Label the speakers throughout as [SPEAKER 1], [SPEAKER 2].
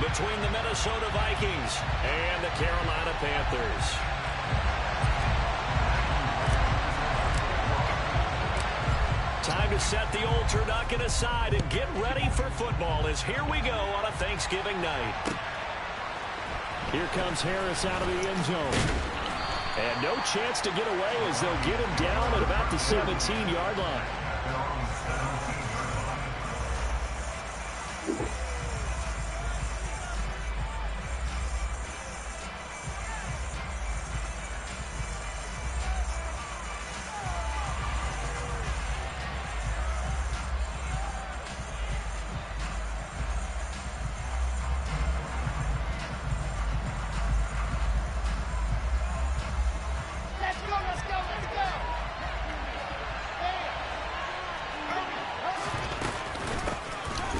[SPEAKER 1] between the Minnesota Vikings and the Carolina Panthers. Time to set the old turducken aside and get ready for football as here we go on a Thanksgiving night. Here comes Harris out of the end zone. And no chance to get away as they'll get him down at about the 17-yard line.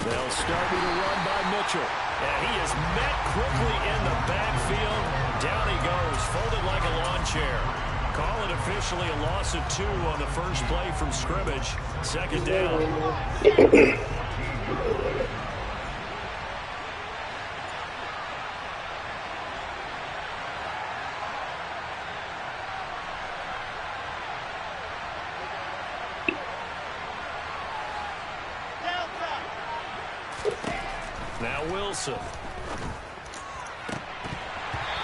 [SPEAKER 1] They'll start with a run by Mitchell. And he is met quickly in the backfield. Down he goes, folded like a lawn chair. Call it officially a loss of 2 on the first play from scrimmage. Second down. Now Wilson.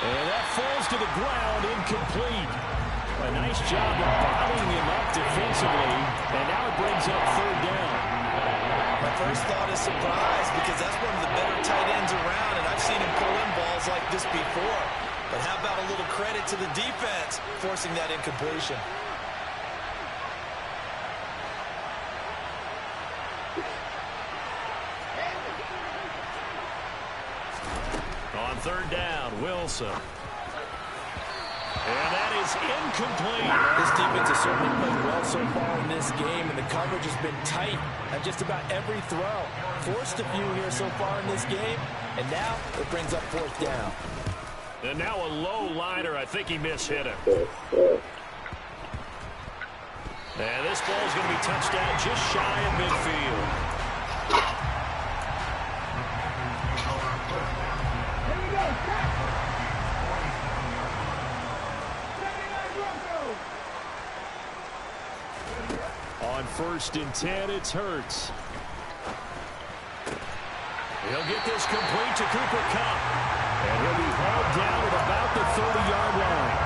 [SPEAKER 1] And that falls to the ground, incomplete. A nice job of bottling him up defensively, and now it brings up third down.
[SPEAKER 2] My first thought is surprise because that's one of the better tight ends around, and I've seen him pull in balls like this before. But how about a little credit to the defense forcing that incompletion?
[SPEAKER 1] On third down, Wilson. And that is incomplete.
[SPEAKER 2] This defense has certainly played well so far in this game, and the coverage has been tight at just about every throw. Forced a few here so far in this game, and now it brings up fourth down.
[SPEAKER 1] And now a low liner. I think he mishit him. And this ball is going to be touched down just shy of midfield. On 1st and 10, it's Hurts. He'll get this complete to Cooper Kupp. And he'll be hauled down at about the 30-yard line.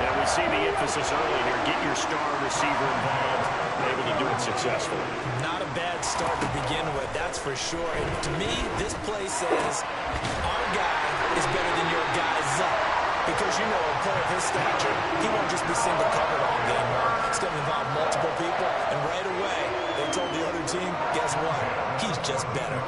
[SPEAKER 1] And we see the emphasis early here. Get your star receiver involved. Able to do it successfully.
[SPEAKER 2] Not a bad start to begin with, that's for sure. And to me, this play says our guy is better than your guy's up. Because, you know, a player of his stature, he won't just be single covered all game long. It's going to involve multiple people, and right away, they told the other team, guess what? He's just better.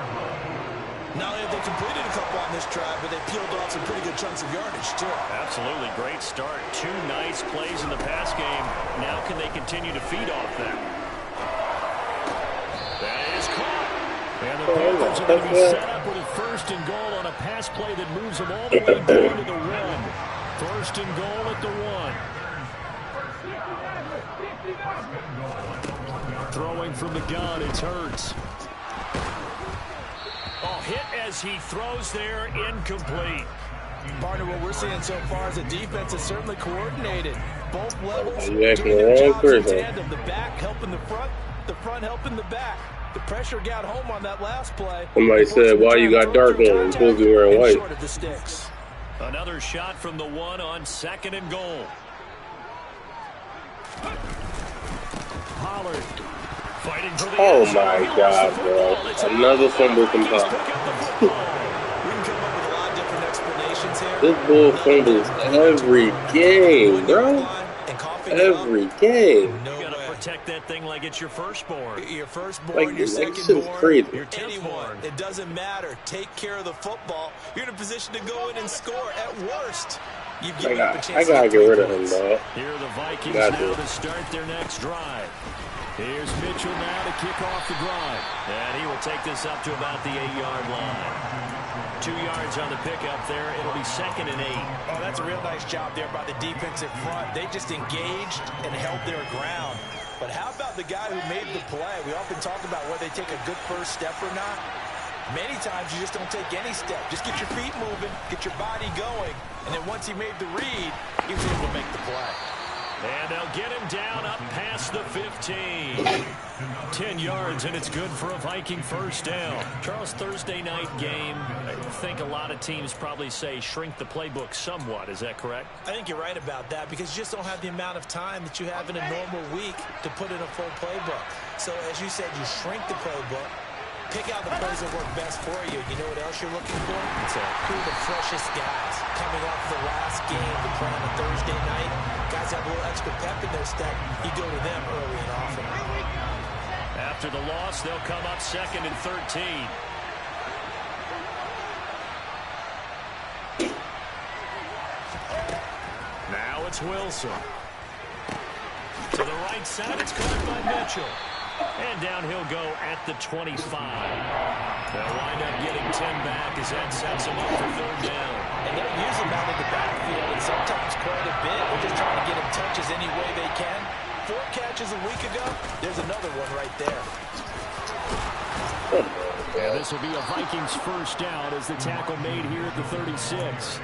[SPEAKER 2] Not only have they completed a couple on this drive, but they peeled off some pretty good chunks of yardage, too.
[SPEAKER 1] Absolutely. Great start. 2 nice plays in the pass game. Now can they continue to feed off that? That is caught. And the Panthers are going to be set up with a 1st and goal on a pass play that moves them all the way down to the 1. 1st and goal at the 1. Throwing from the gun, it's Hurts. Oh, hit as he throws there, incomplete.
[SPEAKER 2] Partner, what we're seeing so far is the defense is certainly coordinated. Both levels
[SPEAKER 3] You
[SPEAKER 2] doing
[SPEAKER 3] asking the
[SPEAKER 2] their
[SPEAKER 3] wrong
[SPEAKER 2] jobs in
[SPEAKER 3] person.
[SPEAKER 2] tandem. The back helping the front helping the back. The pressure got home on that last play.
[SPEAKER 3] Somebody said, why you got dark on? You're supposed to be wearing white.
[SPEAKER 2] Short of the sticks.
[SPEAKER 1] Another shot from the 1 on 2nd and goal. Pollard fighting for the
[SPEAKER 3] Oh
[SPEAKER 1] end zone.
[SPEAKER 3] my
[SPEAKER 1] He lost
[SPEAKER 3] God,
[SPEAKER 1] the
[SPEAKER 3] bro.
[SPEAKER 1] football. It's out.
[SPEAKER 3] Another fumble from
[SPEAKER 1] Vikings
[SPEAKER 3] Pop.
[SPEAKER 1] pick up the football.
[SPEAKER 2] We can come up with a lot of different explanations here.
[SPEAKER 3] This bull fumbles every game, bro. Every game.
[SPEAKER 2] No
[SPEAKER 1] You got to
[SPEAKER 2] way.
[SPEAKER 1] protect that thing like it's your firstborn.
[SPEAKER 2] Your firstborn,
[SPEAKER 3] Like,
[SPEAKER 2] your
[SPEAKER 3] this shit's
[SPEAKER 2] secondborn,
[SPEAKER 3] crazy.
[SPEAKER 1] Your 10th
[SPEAKER 2] anyone.
[SPEAKER 1] born.
[SPEAKER 2] It doesn't matter. Take care of the football. You're in a position to go in and score. At worst, you've given up a chance.
[SPEAKER 3] I gotta get rid of him, dog.
[SPEAKER 1] Here are the Vikings
[SPEAKER 3] Got
[SPEAKER 1] now
[SPEAKER 3] to.
[SPEAKER 1] to start their next drive. Here's Mitchell now to kick off the drive. And he will take this up to about the 8-yard line. 2 yards on the pickup there. It'll be 2nd and 8.
[SPEAKER 2] Oh, that's a real nice job there by the defensive front. They just engaged and held their ground. But how about the guy who made the play? We often talk about whether they take a good first step or not. Many times you just don't take any step. Just get your feet moving, get your body going, and then once he made the read, he was able to make the play.
[SPEAKER 1] And they'll get him down up past the 15. 10 yards, and it's good for a Viking first down. Charles, Thursday night game, I think a lot of teams probably say shrink the playbook somewhat. Is that correct?
[SPEAKER 2] I think you're right about that because you just don't have the amount of time that you have in a normal week to put in a full playbook. So as you said, you shrink the playbook. Pick out the plays that work best for you. You know what else you're looking for? Who are the freshest guys coming off the last game to play on a Thursday night? Guys have a little extra pep in their step. You go to them early and often.
[SPEAKER 1] After the loss, they'll come up 2nd and 13. Now it's Wilson. To the right side, it's caught by Mitchell. And down he'll go at the 25. They'll wind up getting 10 back as that sets them up for 3rd down.
[SPEAKER 2] And they'll use him out in the backfield and sometimes quite a bit. They're just trying to get him touches any way they can. 4 catches a week ago. There's another one right there.
[SPEAKER 1] And this will be a Vikings first down as the tackle made here at the 36.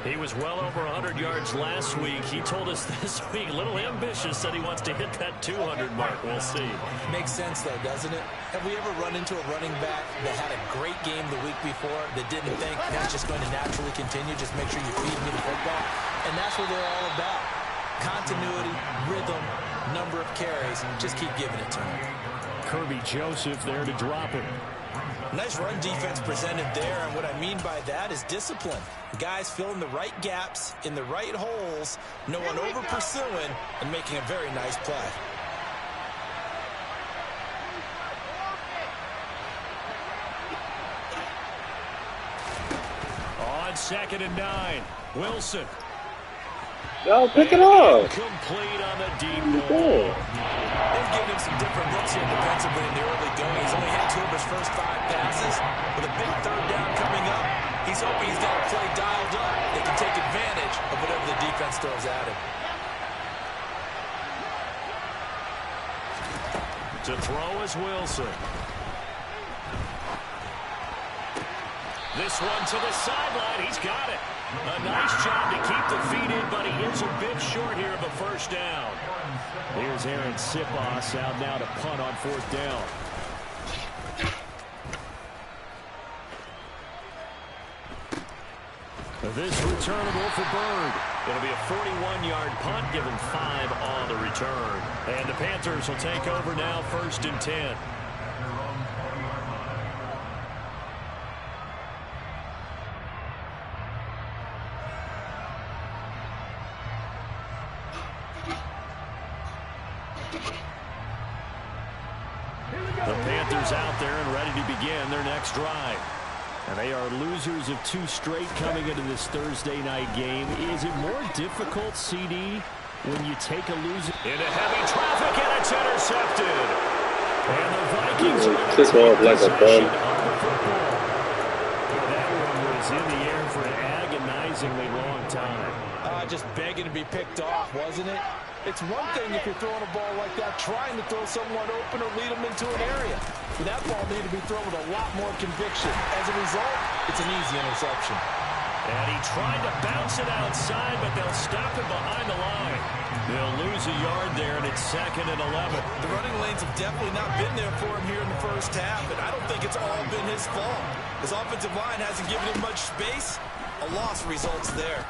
[SPEAKER 1] He was well over 100 yards last week. He told us this week, a little ambitious, said he wants to hit that 200 mark. We'll see.
[SPEAKER 2] Makes sense, though, doesn't it? Have we ever run into a running back that had a great game the week before that didn't think that's just going to naturally continue? Just make sure you feed me the football. And that's what they're all about. Continuity, rhythm, number of carries. Just keep giving it to him.
[SPEAKER 1] Kirby Joseph there to drop it.
[SPEAKER 2] Nice run defense presented there, and what I mean by that is discipline. Guys filling the right gaps in the right holes, no one over pursuing, and making a very nice play.
[SPEAKER 1] On 2nd and 9, Wilson.
[SPEAKER 3] Y'all pick it up.
[SPEAKER 1] Complete on the deep ball.
[SPEAKER 2] They've given him some different looks here defensively in the early going. He's only had 2 of his first 5 passes. With a big 3rd down coming up, he's hoping he's got a play dialed up that can take advantage of whatever the defense throws at him.
[SPEAKER 1] To throw is Wilson. This one to the sideline. He's got it. A nice job to keep the feet in, but he is a bit short here of a first down. Here's Aaron Sipos out now to punt on 4th down. This returnable for Bird. It'll be a 41-yard punt, given 5 on the return. And the Panthers will take over now, 1st and 10. The Panthers out there and ready to begin their next drive. And they are losers of 2 straight coming into this Thursday night game. Is it more difficult, CD, when you take a loser into heavy traffic and it's intercepted? And the Vikings are going to take possession of the football. That one was in the air for an agonizingly long time.
[SPEAKER 2] Just begging to be picked off, wasn't it? It's one thing if you're throwing a ball like that, trying to throw someone open or lead them into an area. But that ball needed to be thrown with a lot more conviction. As a result, it's an easy interception.
[SPEAKER 1] And he tried to bounce it outside, but they'll stop him behind the line. They'll lose a yard there, and it's 2nd and 11.
[SPEAKER 2] The running lanes have definitely not been there for him here in the first half, and I don't think it's all been his fault. His offensive line hasn't given him much space. A loss results there.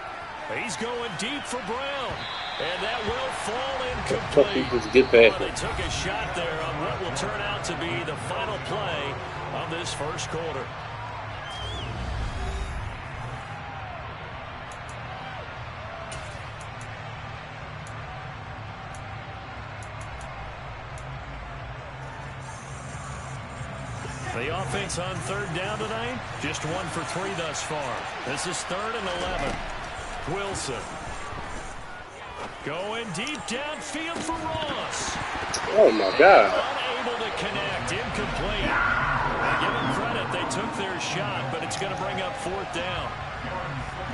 [SPEAKER 1] He's going deep for Brown. And that will fall incomplete.
[SPEAKER 3] They
[SPEAKER 1] took a shot there on what will turn out to be the final play of this first quarter. The offense on 3rd down tonight, just 1 for 3 thus far. This is 3rd and 11. Wilson. Going deep downfield for Ross.
[SPEAKER 3] Oh, my God.
[SPEAKER 1] Unable to connect. Incomplete. And give them credit. They took their shot, but it's going to bring up 4th down.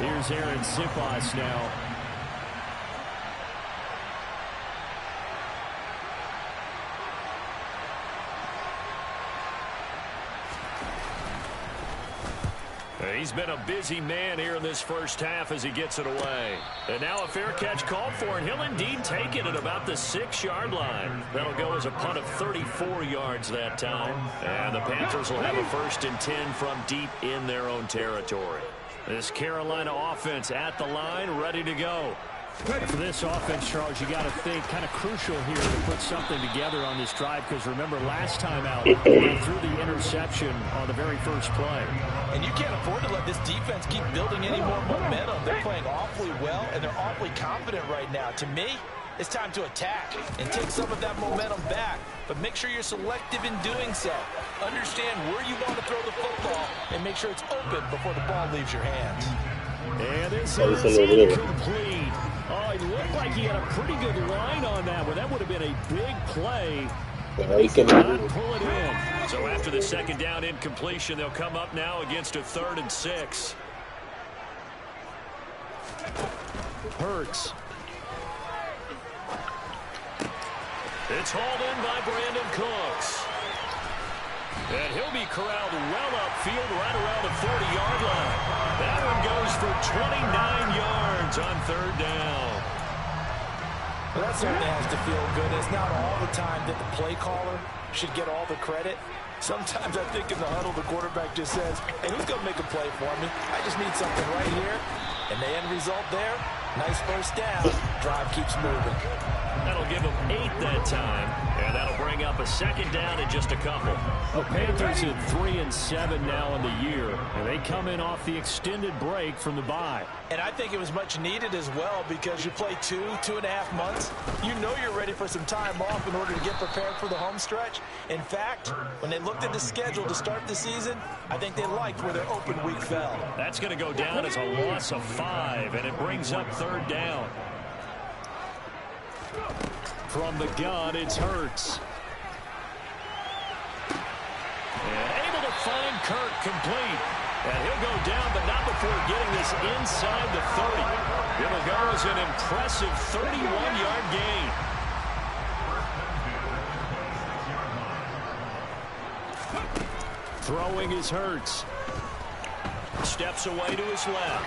[SPEAKER 1] Here's Aaron Sipos now. He's been a busy man here in this first half as he gets it away. And now a fair catch called for, and he'll indeed take it at about the 6-yard line. That'll go as a punt of 34 yards that time. And the Panthers will have a 1st and 10 from deep in their own territory. This Carolina offense at the line, ready to go.
[SPEAKER 4] For this offense, Charles, you got to think kind of crucial here to put something together on this drive, because remember last time out, they threw the interception on the very first play.
[SPEAKER 2] And you can't afford to let this defense keep building any more momentum. They're playing awfully well, and they're awfully confident right now. To me, it's time to attack and take some of that momentum back, but make sure you're selective in doing so. Understand where you want to throw the football and make sure it's open before the ball leaves your hands.
[SPEAKER 1] And this is incomplete. Oh, it looked like he had a pretty good line on that one. That would have been a big play. He could not pull it in. So after the 2nd down incompletion, they'll come up now against a 3rd and 6. Hurts. It's hauled in by Brandon Cooks. And he'll be corralled well upfield right around the 40-yard line. That one goes for 29 yards on 3rd down.
[SPEAKER 2] Well, that certainly has to feel good. It's not all the time that the play caller should get all the credit. Sometimes I think in the huddle, the quarterback just says, hey, who's going to make a play for me? I just need something right here. And the end result there, nice 1st down. Drive keeps moving.
[SPEAKER 1] That'll give them 8 that time, and that'll bring up a 2nd down in just a couple.
[SPEAKER 4] The Panthers at 3 and 7 now in the year, and they come in off the extended break from the bye.
[SPEAKER 2] And I think it was much needed as well, because you play 2.5 months. You know you're ready for some time off in order to get prepared for the home stretch. In fact, when they looked at the schedule to start the season, I think they liked where their open week fell.
[SPEAKER 1] That's going to go down as a loss of 5, and it brings up 3rd down. From the gun, it's Hurts. And able to find Kirk complete. And he'll go down, but not before getting this inside the 30. It'll go as an impressive 31-yard gain. Throwing is Hurts. Steps away to his left.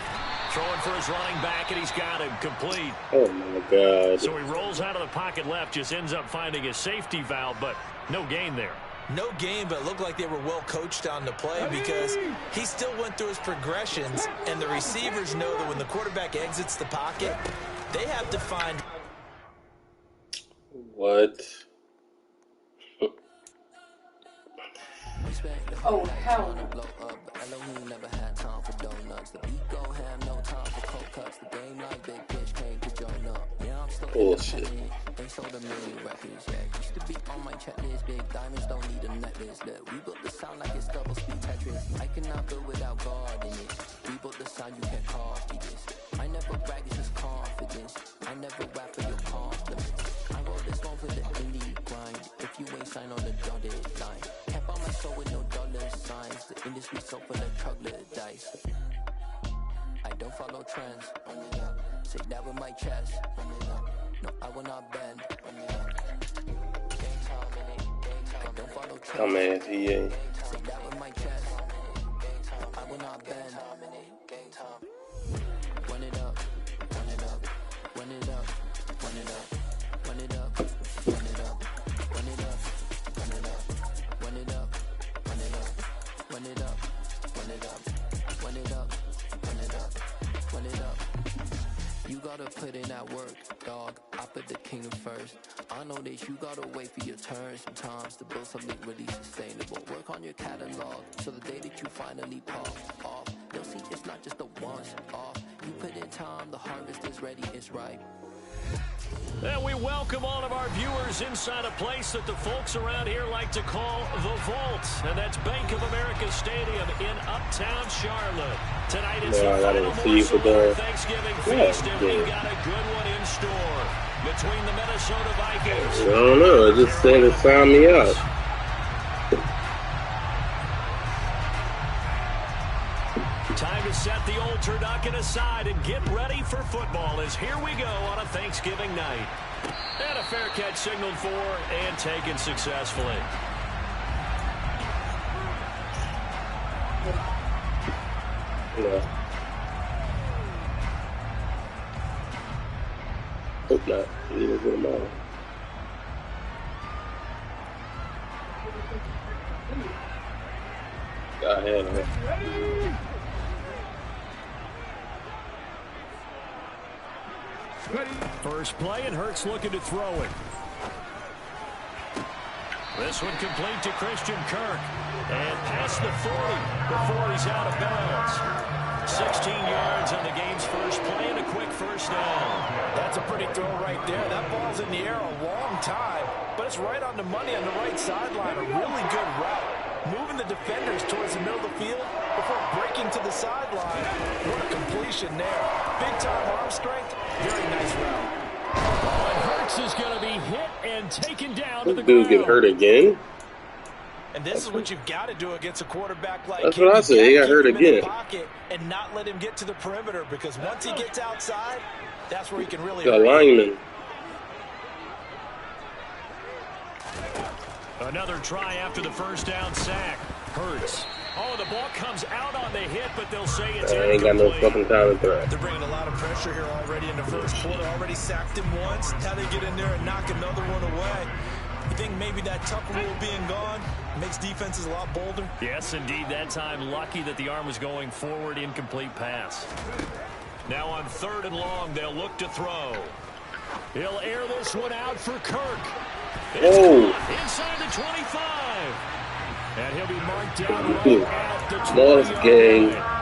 [SPEAKER 1] Throwing for his running back, and he's got him complete.
[SPEAKER 3] Oh, my God.
[SPEAKER 1] So he rolls out of the pocket left, just ends up finding a safety valve, but no gain there.
[SPEAKER 2] No gain, but it looked like they were well coached on the play, because he still went through his progressions, and the receivers know that when the quarterback exits the pocket, they have to find...
[SPEAKER 3] What?
[SPEAKER 5] Oh, hell no.
[SPEAKER 3] Bullshit.
[SPEAKER 5] They sold a million records, yeah. Used to be on my checklist. Big diamonds don't need a necklace. Look, we built the sound like it's double speed Tetris. I cannot build without God in it. We built the sound, you can't copy this. I never brag, it's just confidence. I never rap for your compliments. I wrote this one for the indie grind. If you ain't signed on the dotted line, can't buy my soul with no dollar signs. The industry so full of troglodytes. I don't follow trends. Say that with my chest. No, I will not bend. I don't follow trends.
[SPEAKER 3] Oh, man, he ain't.
[SPEAKER 5] Say that with my chest. I will not bend. Run it up, run it up, run it up, run it up, run it up, run it up, run it up, run it up, run it up, run it up, run it up, run it up, run it up, run it up, run it up. You gotta put in that work, dog. I put the kingdom first. I know that you gotta wait for your turn sometimes to build something really sustainable. Work on your catalog, so the day that you finally pop off, you'll see it's not just a once off. You put in time, the harvest is ready, it's ripe.
[SPEAKER 1] And we welcome all of our viewers inside a place that the folks around here like to call the Vault. And that's Bank of America Stadium in Uptown Charlotte. Tonight it's the final morsel of our Thanksgiving feast, and we've got a good one in store between the Minnesota Vikings.
[SPEAKER 3] I don't know. I just said it signed me up.
[SPEAKER 1] Time to set the old turducken aside and get ready for football, as here we go on a Thanksgiving night. And a fair catch signaled for and taken successfully.
[SPEAKER 3] No. Hope not. Neither will mine. Go ahead, man.
[SPEAKER 4] First play, and Hurts looking to throw it. This one complete to Christian Kirk. And past the 40 before he's out of bounds. 16 yards on the game's first play and a quick first down.
[SPEAKER 2] That's a pretty throw right there. That ball's in the air a long time, but it's right on the money on the right sideline. A really good route. Moving the defenders towards the middle of the field before breaking to the sideline. What a completion there. Big-time arm strength. Very nice route.
[SPEAKER 4] And Hurts is going to be hit and taken down to the
[SPEAKER 3] Dude
[SPEAKER 4] ground.
[SPEAKER 3] get hurt again?
[SPEAKER 2] And this is what you've got to do against a quarterback like
[SPEAKER 3] That's
[SPEAKER 2] him.
[SPEAKER 3] what I said. He got hurt
[SPEAKER 2] Keep him in the
[SPEAKER 3] again.
[SPEAKER 2] pocket and not let him get to the perimeter, because once he gets outside, that's where he can really
[SPEAKER 3] The
[SPEAKER 2] hurt you.
[SPEAKER 3] lineman.
[SPEAKER 4] Another try after the first down sack. Hurts. Oh, the ball comes out on the hit, but they'll say it's
[SPEAKER 3] I ain't got no
[SPEAKER 4] incomplete.
[SPEAKER 3] fucking time to throw.
[SPEAKER 2] They're bringing a lot of pressure here already in the first quarter. Already sacked him once. Now they get in there and knock another one away. You think maybe that tuck rule being gone makes defenses a lot bolder?
[SPEAKER 4] Yes, indeed. That time, lucky that the arm was going forward. Incomplete pass. Now on 3rd and long, they'll look to throw. He'll air this one out for Kirk. It's caught inside the 25. And he'll be marked down right at the 20-yard line.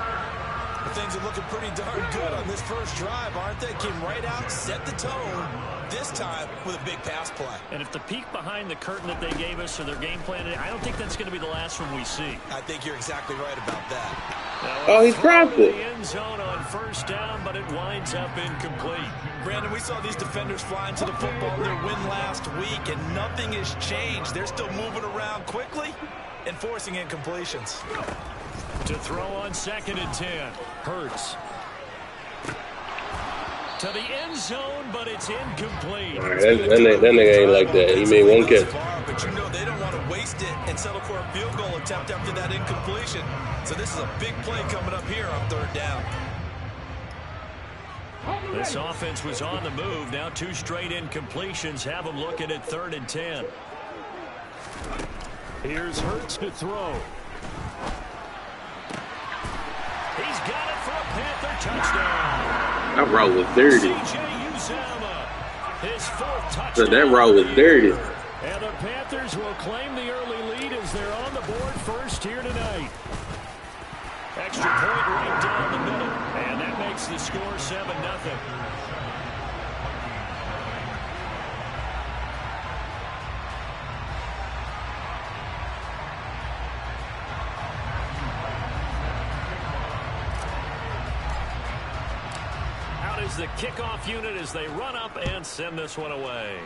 [SPEAKER 2] Things are looking pretty darn good on this first drive, aren't they? Came right out, set the tone, this time with a big pass play.
[SPEAKER 4] And if the peek behind the curtain that they gave us or their game plan, I don't think that's going to be the last one we see.
[SPEAKER 2] I think you're exactly right about that.
[SPEAKER 3] Oh, he dropped it.
[SPEAKER 4] The end zone on first down, but it winds up incomplete.
[SPEAKER 2] Brandon, we saw these defenders flying to the football in their win last week, and nothing has changed. They're still moving around quickly and forcing incompletions.
[SPEAKER 4] To throw on 2nd and 10. Hurts. To the end zone, but it's incomplete.
[SPEAKER 3] All right, that nigga ain't like that. He made one catch.
[SPEAKER 2] But you know they don't want to waste it and settle for a field goal attempt after that incompletion. So this is a big play coming up here on 3rd down.
[SPEAKER 4] This offense was on the move. Now 2 straight incompletions have them looking at 3rd and 10. Here's Hurts to throw. He's got it for a Panther touchdown.
[SPEAKER 3] That route was dirty.
[SPEAKER 4] His 4th touchdown.
[SPEAKER 3] So that route was dirty.
[SPEAKER 4] And the Panthers will claim the early lead as they're on the board first here tonight. Extra point right down the middle. And that makes the score 7-0. Is the kickoff unit as they run up and send this one away.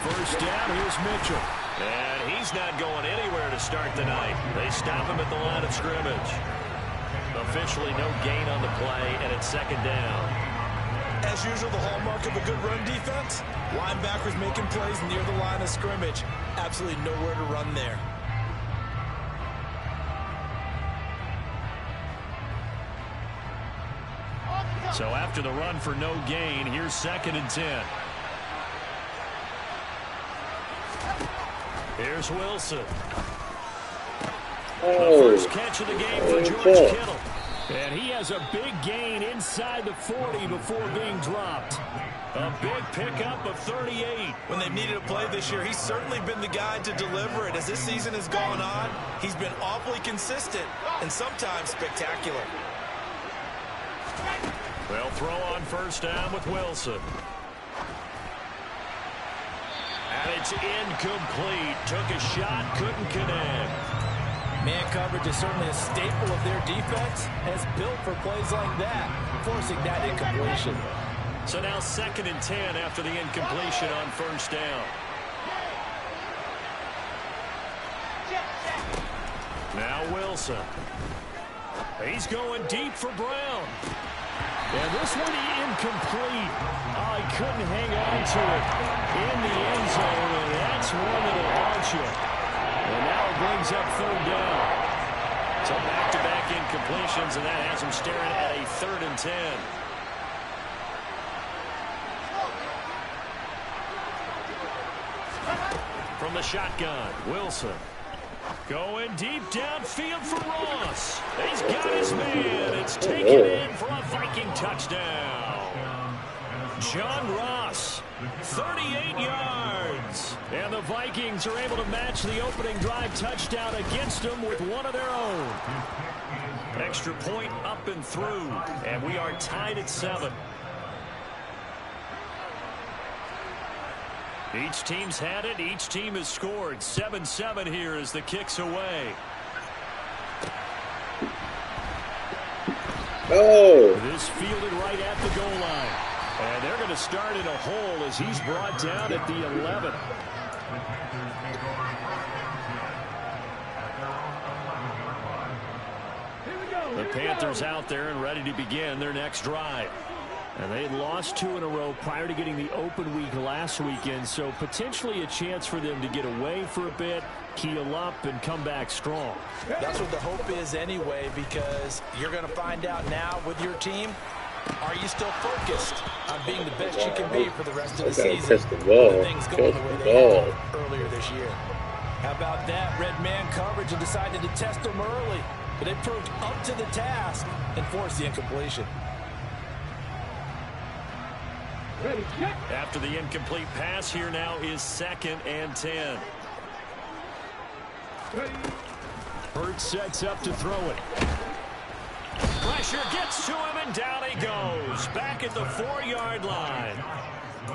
[SPEAKER 4] First down, here's Mitchell. And he's not going anywhere to start the night. They stop him at the line of scrimmage. Officially no gain on the play, and it's 2nd down.
[SPEAKER 2] As usual, the hallmark of a good run defense, linebackers making plays near the line of scrimmage. Absolutely nowhere to run there.
[SPEAKER 4] So after the run for no gain, here's 2nd and 10. Here's Wilson. The first catch of the game for George Kittle. And he has a big gain inside the 40 before being dropped. A big pickup of 38.
[SPEAKER 2] When they've needed a play this year, he's certainly been the guy to deliver it. As this season has gone on, he's been awfully consistent and sometimes spectacular.
[SPEAKER 4] They'll throw on first down with Wilson. And it's incomplete. Took a shot, couldn't connect.
[SPEAKER 2] Man coverage is certainly a staple of their defense, as built for plays like that, forcing that incompletion.
[SPEAKER 4] So now 2nd and 10 after the incompletion on 1st down. Now Wilson. He's going deep for Brown. And this one incomplete. Oh, he couldn't hang on to it in the end zone, and that's one that'll haunt you. And now it brings up 3rd down. So back-to-back incompletions, and that has him staring at a 3rd and 10. From the shotgun, Wilson. Going deep downfield for Ross. He's got his man. It's taken in for a Viking touchdown. John Ross, 38 yards. And the Vikings are able to match the opening drive touchdown against them with one of their own. Extra point up and through. And we are tied at 7. Each team's had it. Each team has scored. 7-7 here as the kick's away.
[SPEAKER 3] Oh!
[SPEAKER 4] This fielded right at the goal line. And they're going to start in a hole as he's brought down at the 11. The Panthers out there and ready to begin their next drive. And they had lost 2 in a row prior to getting the open week last weekend, so potentially a chance for them to get away for a bit, keel up, and come back strong.
[SPEAKER 2] That's what the hope is anyway, because you're going to find out now with your team, are you still focused on being the best you can be for the rest of the season?
[SPEAKER 3] Test the ball.
[SPEAKER 2] Things going the way they have earlier this year. How about that? Red man coverage and decided to test them early, but they proved up to the task and forced the incompletion.
[SPEAKER 4] After the incomplete pass, here now is 2nd and 10. Hurts sets up to throw it. Pressure gets to him, and down he goes. Back at the 4-yard line.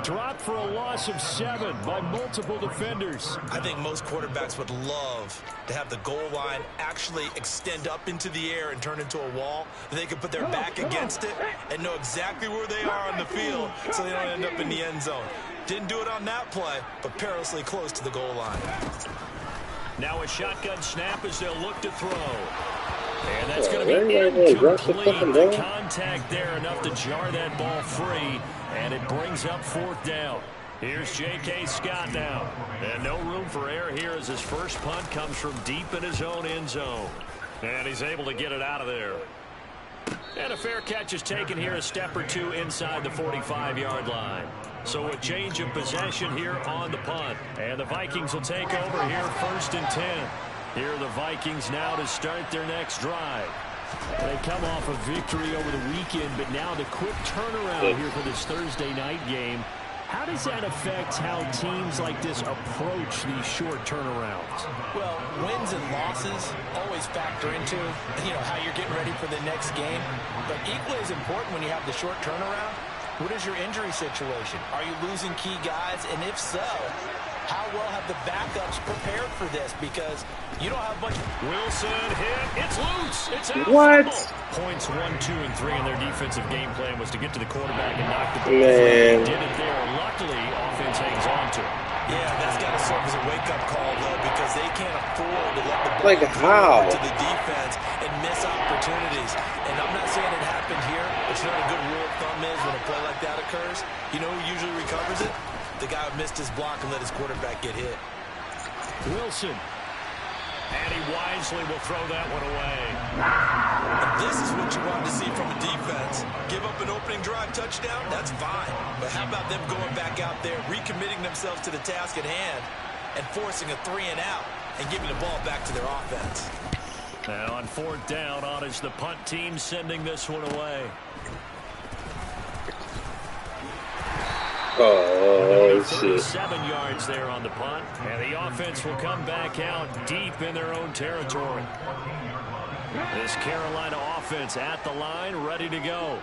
[SPEAKER 4] Dropped for a loss of 7 by multiple defenders.
[SPEAKER 2] I think most quarterbacks would love to have the goal line actually extend up into the air and turn into a wall. And they can put their back against it and know exactly where they are on the field so they don't end up in the end zone. Didn't do it on that play, but perilously close to the goal line.
[SPEAKER 4] Now a shotgun snap as they'll look to throw. And that's going to be incomplete. The contact there enough to jar that ball free, and it brings up 4th down. Here's J.K. Scott now. And no room for error here as his first punt comes from deep in his own end zone. And he's able to get it out of there. And a fair catch is taken here a step or 2 inside the 45-yard line. So a change of possession here on the punt. And the Vikings will take over here 1st and 10. Here are the Vikings now to start their next drive. They come off a victory over the weekend, but now the quick turnaround here for this Thursday night game. How does that affect how teams like this approach these short turnarounds?
[SPEAKER 2] Well, wins and losses always factor into, how you're getting ready for the next game. But equally as important when you have the short turnaround, what is your injury situation? Are you losing key guys? And if so, how well have the backups prepared for this? Because you don't have much.
[SPEAKER 4] Wilson hit. It's loose. It's out.
[SPEAKER 3] What?
[SPEAKER 4] Points 1, 2, and 3 in their defensive game plan was to get to the quarterback and knock the ball free. They did it there. Luckily, offense hangs on to it.
[SPEAKER 2] Yeah, that's got to serve as a wake-up call, though, because they can't afford to let the
[SPEAKER 3] how?
[SPEAKER 2] ball to the defense and miss opportunities. And I'm not saying it happened here, but you know what a good rule of thumb is when a play like that occurs? You know who usually recovers it? The guy who missed his block and let his quarterback get hit.
[SPEAKER 4] Wilson. And he wisely will throw that one away.
[SPEAKER 2] And this is what you want to see from a defense. Give up an opening drive touchdown, that's fine. But how about them going back out there, recommitting themselves to the task at hand, and forcing a 3-and-out and giving the ball back to their offense.
[SPEAKER 4] Now on 4th down, on is the punt team sending this one away.
[SPEAKER 3] Oh, shit.
[SPEAKER 4] 7 yards there on the punt. And the offense will come back out deep in their own territory. This Carolina offense at the line, ready to go.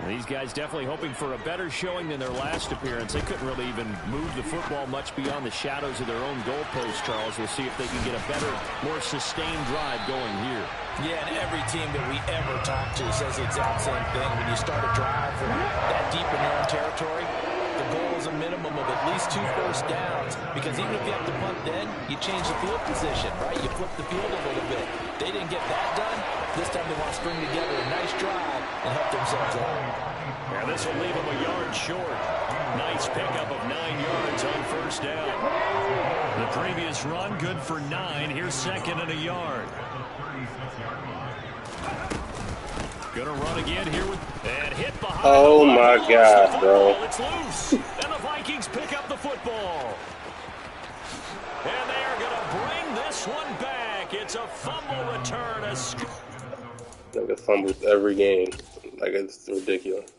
[SPEAKER 1] These guys definitely hoping for a better showing than their last appearance. They couldn't really even move the football much beyond the shadows of their own goalpost, Charles. We'll see if they can get a better, more sustained drive going here.
[SPEAKER 2] Yeah, and every team that we ever talk to says the exact same thing. When you start a drive from that deep in your own territory, the goal is a minimum of at least 2 first downs, because even if you have to punt then, you change the field position, right? You flip the field a little bit. They didn't get that done. This time they want to string together a nice drive and help themselves out.
[SPEAKER 1] And this will leave them a yard short. Nice pickup of 9 yards on first down. The previous run, good for 9. Here's 2nd and a yard. Gonna run again here with and hit behind.
[SPEAKER 3] Oh my God, bro!
[SPEAKER 1] It's loose, and the Vikings pick up the football. And they are gonna bring this one back. It's a fumble return.
[SPEAKER 3] Like a fumbles every game. Like, it's ridiculous.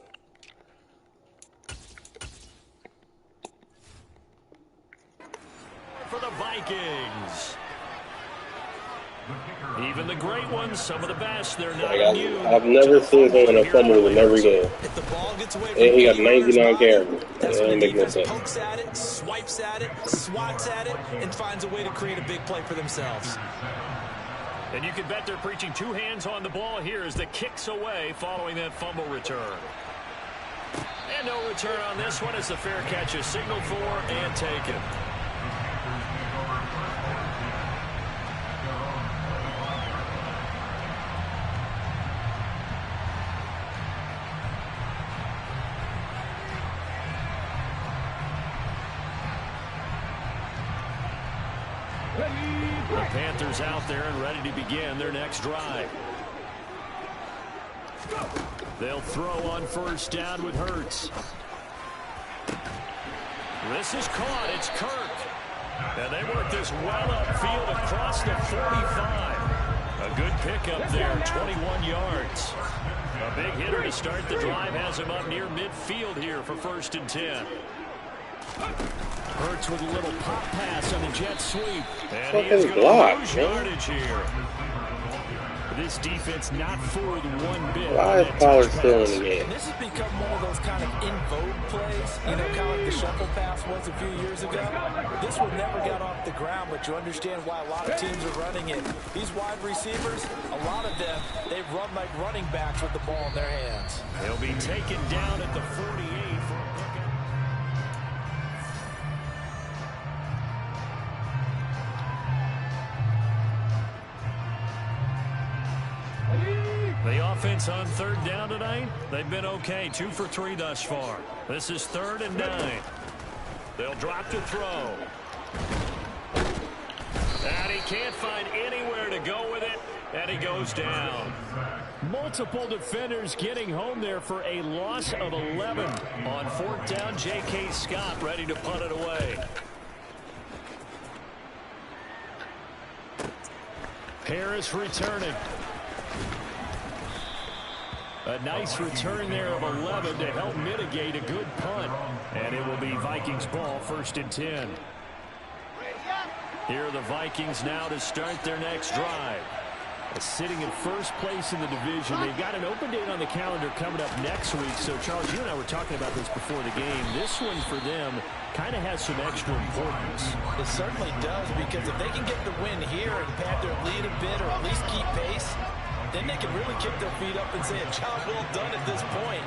[SPEAKER 1] For the Vikings. Even the great ones, some of the best, they're not immune.
[SPEAKER 3] I've never seen someone a fumble in every game. And he got 99 carries. That doesn't make no sense.
[SPEAKER 2] Pokes at it, swipes at it, swats at it, and finds a way to create a big play for themselves.
[SPEAKER 1] And you can bet they're preaching 2 hands on the ball here as the kicks away following that fumble return. And no return on this one as the fair catch is signaled for and taken. The Panthers out there and ready to begin their next drive. They'll throw on first down with Hurts. This is caught. It's Kirk. And they work this well upfield across the 45. A good pickup there, 21 yards. A big hitter to start the drive has him up near midfield here for 1st and 10. Hurts with a little pop pass on the jet sweep. And he is going to lose yardage here. This defense not fooled one bit.
[SPEAKER 3] Why is Pollard still in the game?
[SPEAKER 2] This has become one of those kind of in vogue plays. You know, kind of like the shuffle pass was a few years ago. This one never got off the ground, but you understand why a lot of teams are running it. These wide receivers, a lot of them, they run like running backs with the ball in their hands.
[SPEAKER 1] They'll be taken down at the 48 for a pickup. The offense on 3rd down tonight, they've been okay. 2 for 3 thus far. This is 3rd and 9. They'll drop to throw. And he can't find anywhere to go with it, and he goes down. Multiple defenders getting home there for a loss of 11. On 4th down, J.K. Scott ready to punt it away. Harris returning. A nice return there of 11 to help mitigate a good punt. And it will be Vikings ball, 1st and 10. Here are the Vikings now to start their next drive. Sitting in 1st place in the division. They've got an open date on the calendar coming up next week. So, Charles, you and I were talking about this before the game. This one for them kind of has some extra importance.
[SPEAKER 2] It certainly does, because if they can get the win here and pad their lead a bit or at least keep pace, then they can really kick their feet up and say a job well done at this point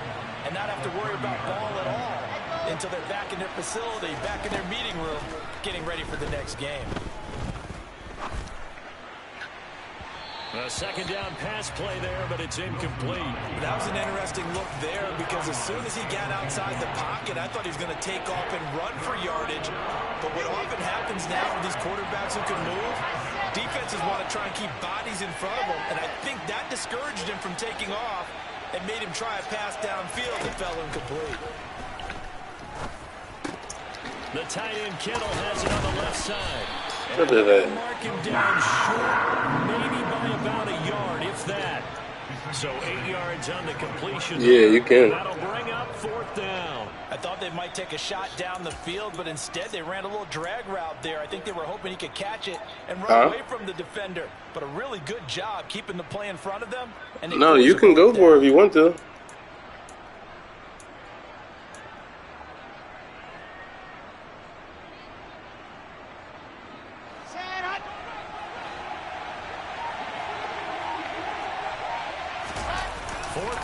[SPEAKER 2] and not have to worry about ball at all until they're back in their facility, back in their meeting room, getting ready for the next game.
[SPEAKER 1] A 2nd down pass play there, but it's incomplete.
[SPEAKER 2] That was an interesting look there, because as soon as he got outside the pocket, I thought he was going to take off and run for yardage. But what often happens now with these quarterbacks who can move, defenses want to try and keep bodies in front of them, and I think that discouraged him from taking off and made him try a pass downfield that fell incomplete.
[SPEAKER 1] The tight end Kittle has it on the left side.
[SPEAKER 3] Look at that.
[SPEAKER 1] Mark him down short, maybe by about a yard, if that. So 8 yards on the completion.
[SPEAKER 3] Yeah, you can.
[SPEAKER 1] That'll bring up 4th down.
[SPEAKER 2] I thought they might take a shot down the field, but instead they ran a little drag route there. I think they were hoping he could catch it and run away from the defender. But a really good job keeping the play in front of them. And
[SPEAKER 3] no, you can go for it if you want to.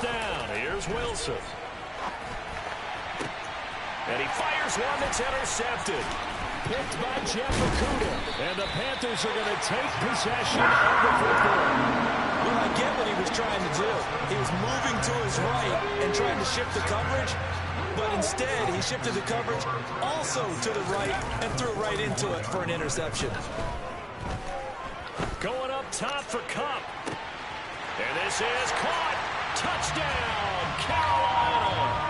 [SPEAKER 4] down. Here's Wilson. And he fires one that's intercepted. Picked by Jeff Okudah. And the Panthers are going to take possession of the football.
[SPEAKER 2] Well, I get what he was trying to do. He was moving to his right and trying to shift the coverage. But instead, he shifted the coverage also to the right and threw right into it for an interception.
[SPEAKER 4] Going up top for Kupp. And this is caught. Touchdown, Carolina.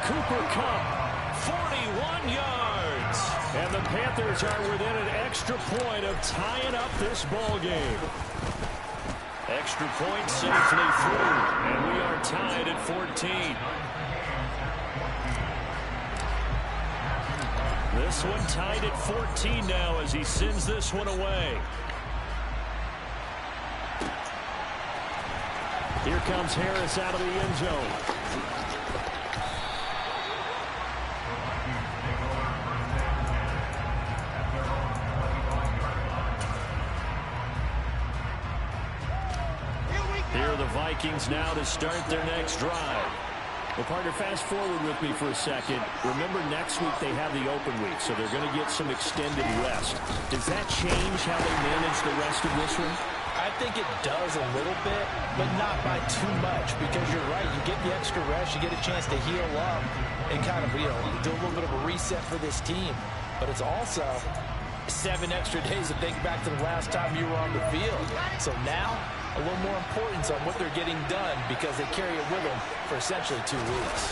[SPEAKER 4] Cooper Kupp, 41 yards. And the Panthers are within an extra point of tying up this ball game. Extra point safely through. And we are tied at 14. This one tied at 14 now as he sends this one away. Here comes Harris out of the end zone. Here are the Vikings now to start their next drive. Well, partner, fast forward with me for a second. Remember, next week they have the open week, so they're going to get some extended rest. Does that change how they manage the rest of this one?
[SPEAKER 2] I think it does a little bit, but not by too much, because you're right. You get the extra rest, you get a chance to heal up and kind of, do a little bit of a reset for this team. But it's also 7 extra days to think back to the last time you were on the field. So now, a little more importance on what they're getting done because they carry it with them for essentially 2 weeks.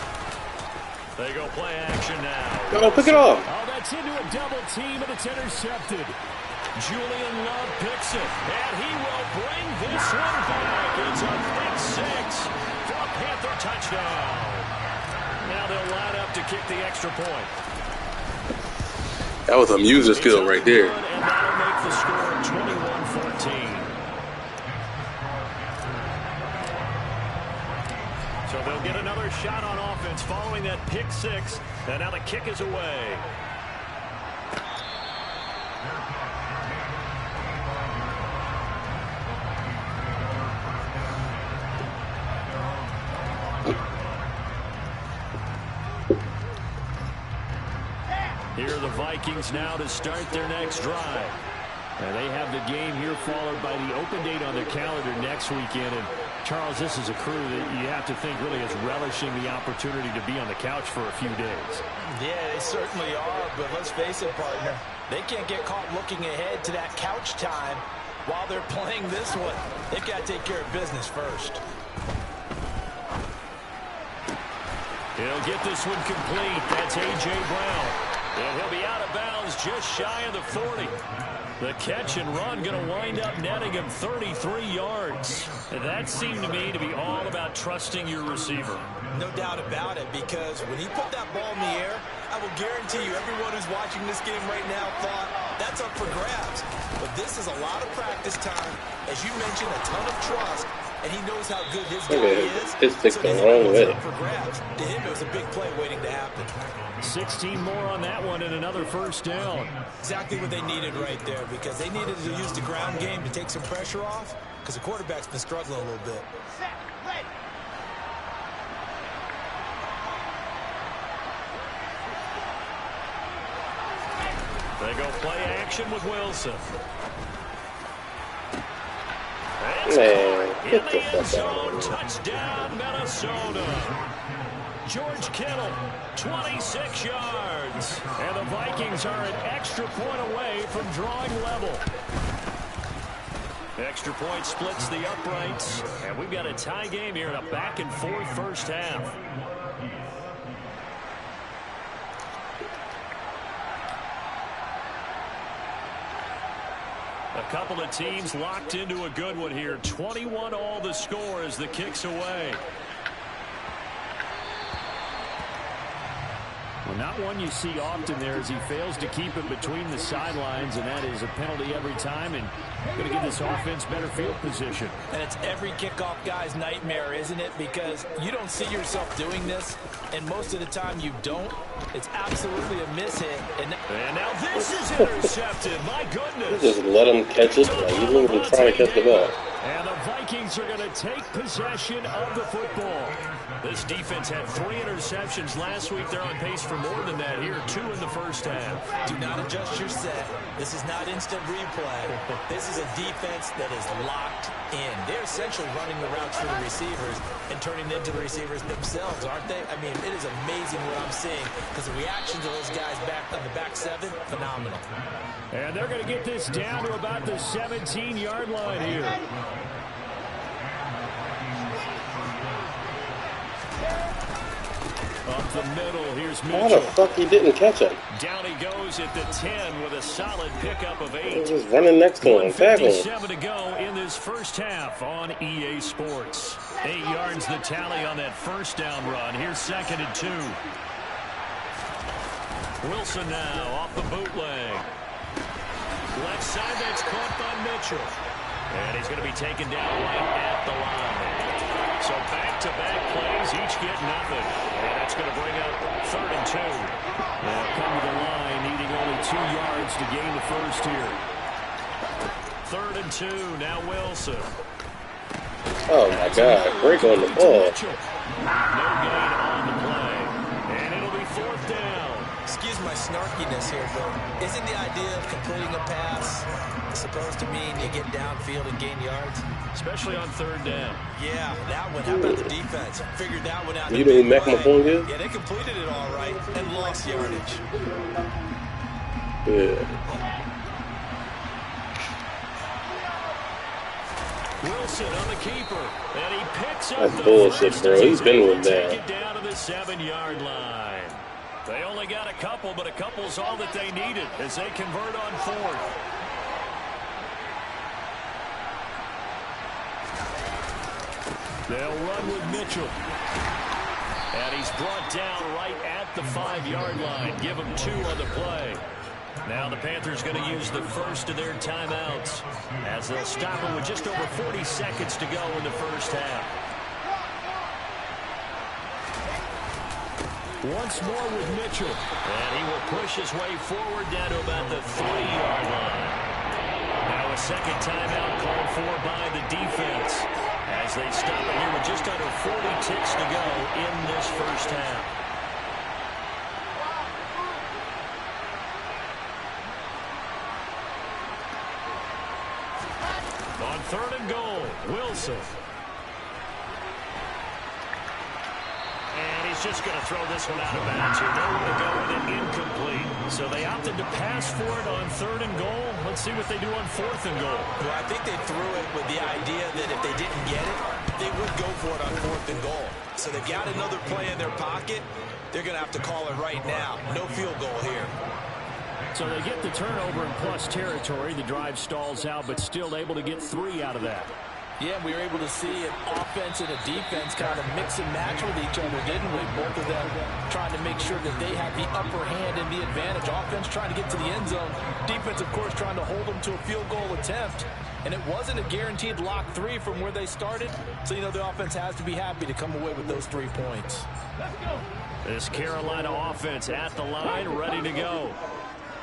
[SPEAKER 4] They go play action now.
[SPEAKER 3] Go, pick it off.
[SPEAKER 4] Oh, that's into a double team, and it's intercepted. Julian Love picks it, and he will bring this one back. It's a pick 6 for a Panther touchdown. Now they'll line up to kick the extra point.
[SPEAKER 3] That was a music skill right there.
[SPEAKER 4] And that'll make the score 21-14. So they'll get another shot on offense following that pick 6. And now the kick is away. Here are the Vikings now to start their next drive. And they have the game here followed by the open date on their calendar next weekend. And Charles, this is a crew that you have to think really is relishing the opportunity to be on the couch for a few days.
[SPEAKER 2] Yeah, they certainly are, but let's face it, partner. They can't get caught looking ahead to that couch time while they're playing this one. They've got to take care of business first.
[SPEAKER 4] He'll get this one complete. That's A.J. Brown. And he'll be out of bounds just shy of the 40. The catch and run going to wind up netting him 33 yards. And that seemed to me to be all about trusting your receiver.
[SPEAKER 2] No doubt about it, because when he put that ball in the air, I will guarantee you everyone who's watching this game right now thought that's up for grabs. But this is a lot of practice time. As you mentioned, a ton of trust, and he knows how good his guy is.
[SPEAKER 3] It's the wrong way.
[SPEAKER 2] Up for grabs. To him, it was a big play waiting to happen.
[SPEAKER 4] 16 more on that one and another first down.
[SPEAKER 2] Exactly what they needed right there, because they needed to use the ground game to take some pressure off, because the quarterback's been struggling a little bit.
[SPEAKER 4] They go play action with Wilson.
[SPEAKER 3] Man,
[SPEAKER 4] In the end zone, touchdown, Minnesota. George Kittle, 26 yards. And the Vikings are an extra point away from drawing level. Extra point splits the uprights. And we've got a tie game here in a back-and-forth first half. A couple of teams locked into a good one here. 21 all the score as the kick's away.
[SPEAKER 1] Well, not one you see often there as he fails to keep it between the sidelines, and that is a penalty every time, and going to give this offense better field position.
[SPEAKER 2] And it's every kickoff guy's nightmare, isn't it? Because you don't see yourself doing this, and most of the time you don't. It's absolutely a mishit. And
[SPEAKER 1] now this is intercepted. My goodness.
[SPEAKER 3] You just let him catch it. Like, you didn't even try to catch the ball.
[SPEAKER 1] And the Vikings are going to take possession of the football. This defense had 3 interceptions last week. They're on pace for more than that here. 2 in the first half.
[SPEAKER 2] Do not adjust your set. This is not instant replay. This is a defense that is locked in. They're essentially running the routes for the receivers and turning into the receivers themselves, aren't they? I mean, it is amazing what I'm seeing because the reactions of those guys back on the back 7, phenomenal.
[SPEAKER 1] And they're going to get this down to about the 17-yard line here. Up the middle, here's Mitchell.
[SPEAKER 3] How the fuck he didn't catch him?
[SPEAKER 1] Down he goes at the 10 with a solid pickup of 8.
[SPEAKER 3] He was running next to him, tackling him.
[SPEAKER 1] 1:57 to go in this first half on EA Sports. 8 yards the tally on that first down run. Here's 2nd and 2. Wilson now off the bootleg. Left side, that's caught by Mitchell. And he's going to be taken down right at the line. So back-to-back plays, each get nothing. And that's going to bring up 3rd and 2. They'll come to the line, needing only 2 yards to gain the first here. 3rd and 2, now Wilson.
[SPEAKER 3] Oh, my God. Break on the ball.
[SPEAKER 1] No gain on the play. And it'll be 4th down.
[SPEAKER 2] Excuse my snarkiness here, but isn't the idea of completing a pass supposed to mean you get downfield and gain yards?
[SPEAKER 1] Especially on 3rd down.
[SPEAKER 2] Yeah, that one. How about the defense? Figured that one out.
[SPEAKER 3] You know who Macklemore point is?
[SPEAKER 2] Yeah, they completed it all right and lost yardage.
[SPEAKER 3] Yeah.
[SPEAKER 1] Wilson on the keeper, and he picks up
[SPEAKER 3] That's
[SPEAKER 1] the
[SPEAKER 3] bullshit,
[SPEAKER 1] first
[SPEAKER 3] bro.
[SPEAKER 1] as
[SPEAKER 3] He's been
[SPEAKER 1] able
[SPEAKER 3] with
[SPEAKER 1] to
[SPEAKER 3] that.
[SPEAKER 1] take it down to the 7-yard line. They only got a couple, but a couple's all that they needed as they convert on 4th. They'll run with Mitchell. And he's brought down right at the 5-yard line. Give him 2 on the play. Now the Panthers going to use the first of their timeouts as they'll stop him with just over 40 seconds to go in the first half. Once more with Mitchell. And he will push his way forward down to about the 3-yard line. Now a second timeout called for by the defense as they stop it here with just under 40 ticks to go in this first half. On 3rd and goal, Wilson. And he's just going to throw this one out of bounds here. Nowhere to go with it, incomplete. So they opted to pass for it on 3rd and goal. Let's see what they do on 4th and goal.
[SPEAKER 2] Well, I think they threw it with the idea that if they didn't get it, they would go for it on 4th and goal. So they've got another play in their pocket. They're going to have to call it right now. No field goal here.
[SPEAKER 1] So they get the turnover in plus territory. The drive stalls out, but still able to get 3 out of that.
[SPEAKER 2] Yeah, we were able to see an offense and a defense kind of mix and match with each other, didn't we? Both of them trying to make sure that they have the upper hand and the advantage. Offense trying to get to the end zone. Defense, of course, trying to hold them to a field goal attempt. And it wasn't a guaranteed lock 3 from where they started. So, you know, the offense has to be happy to come away with those 3 points.
[SPEAKER 1] Let's go. This Carolina offense at the line, ready to go.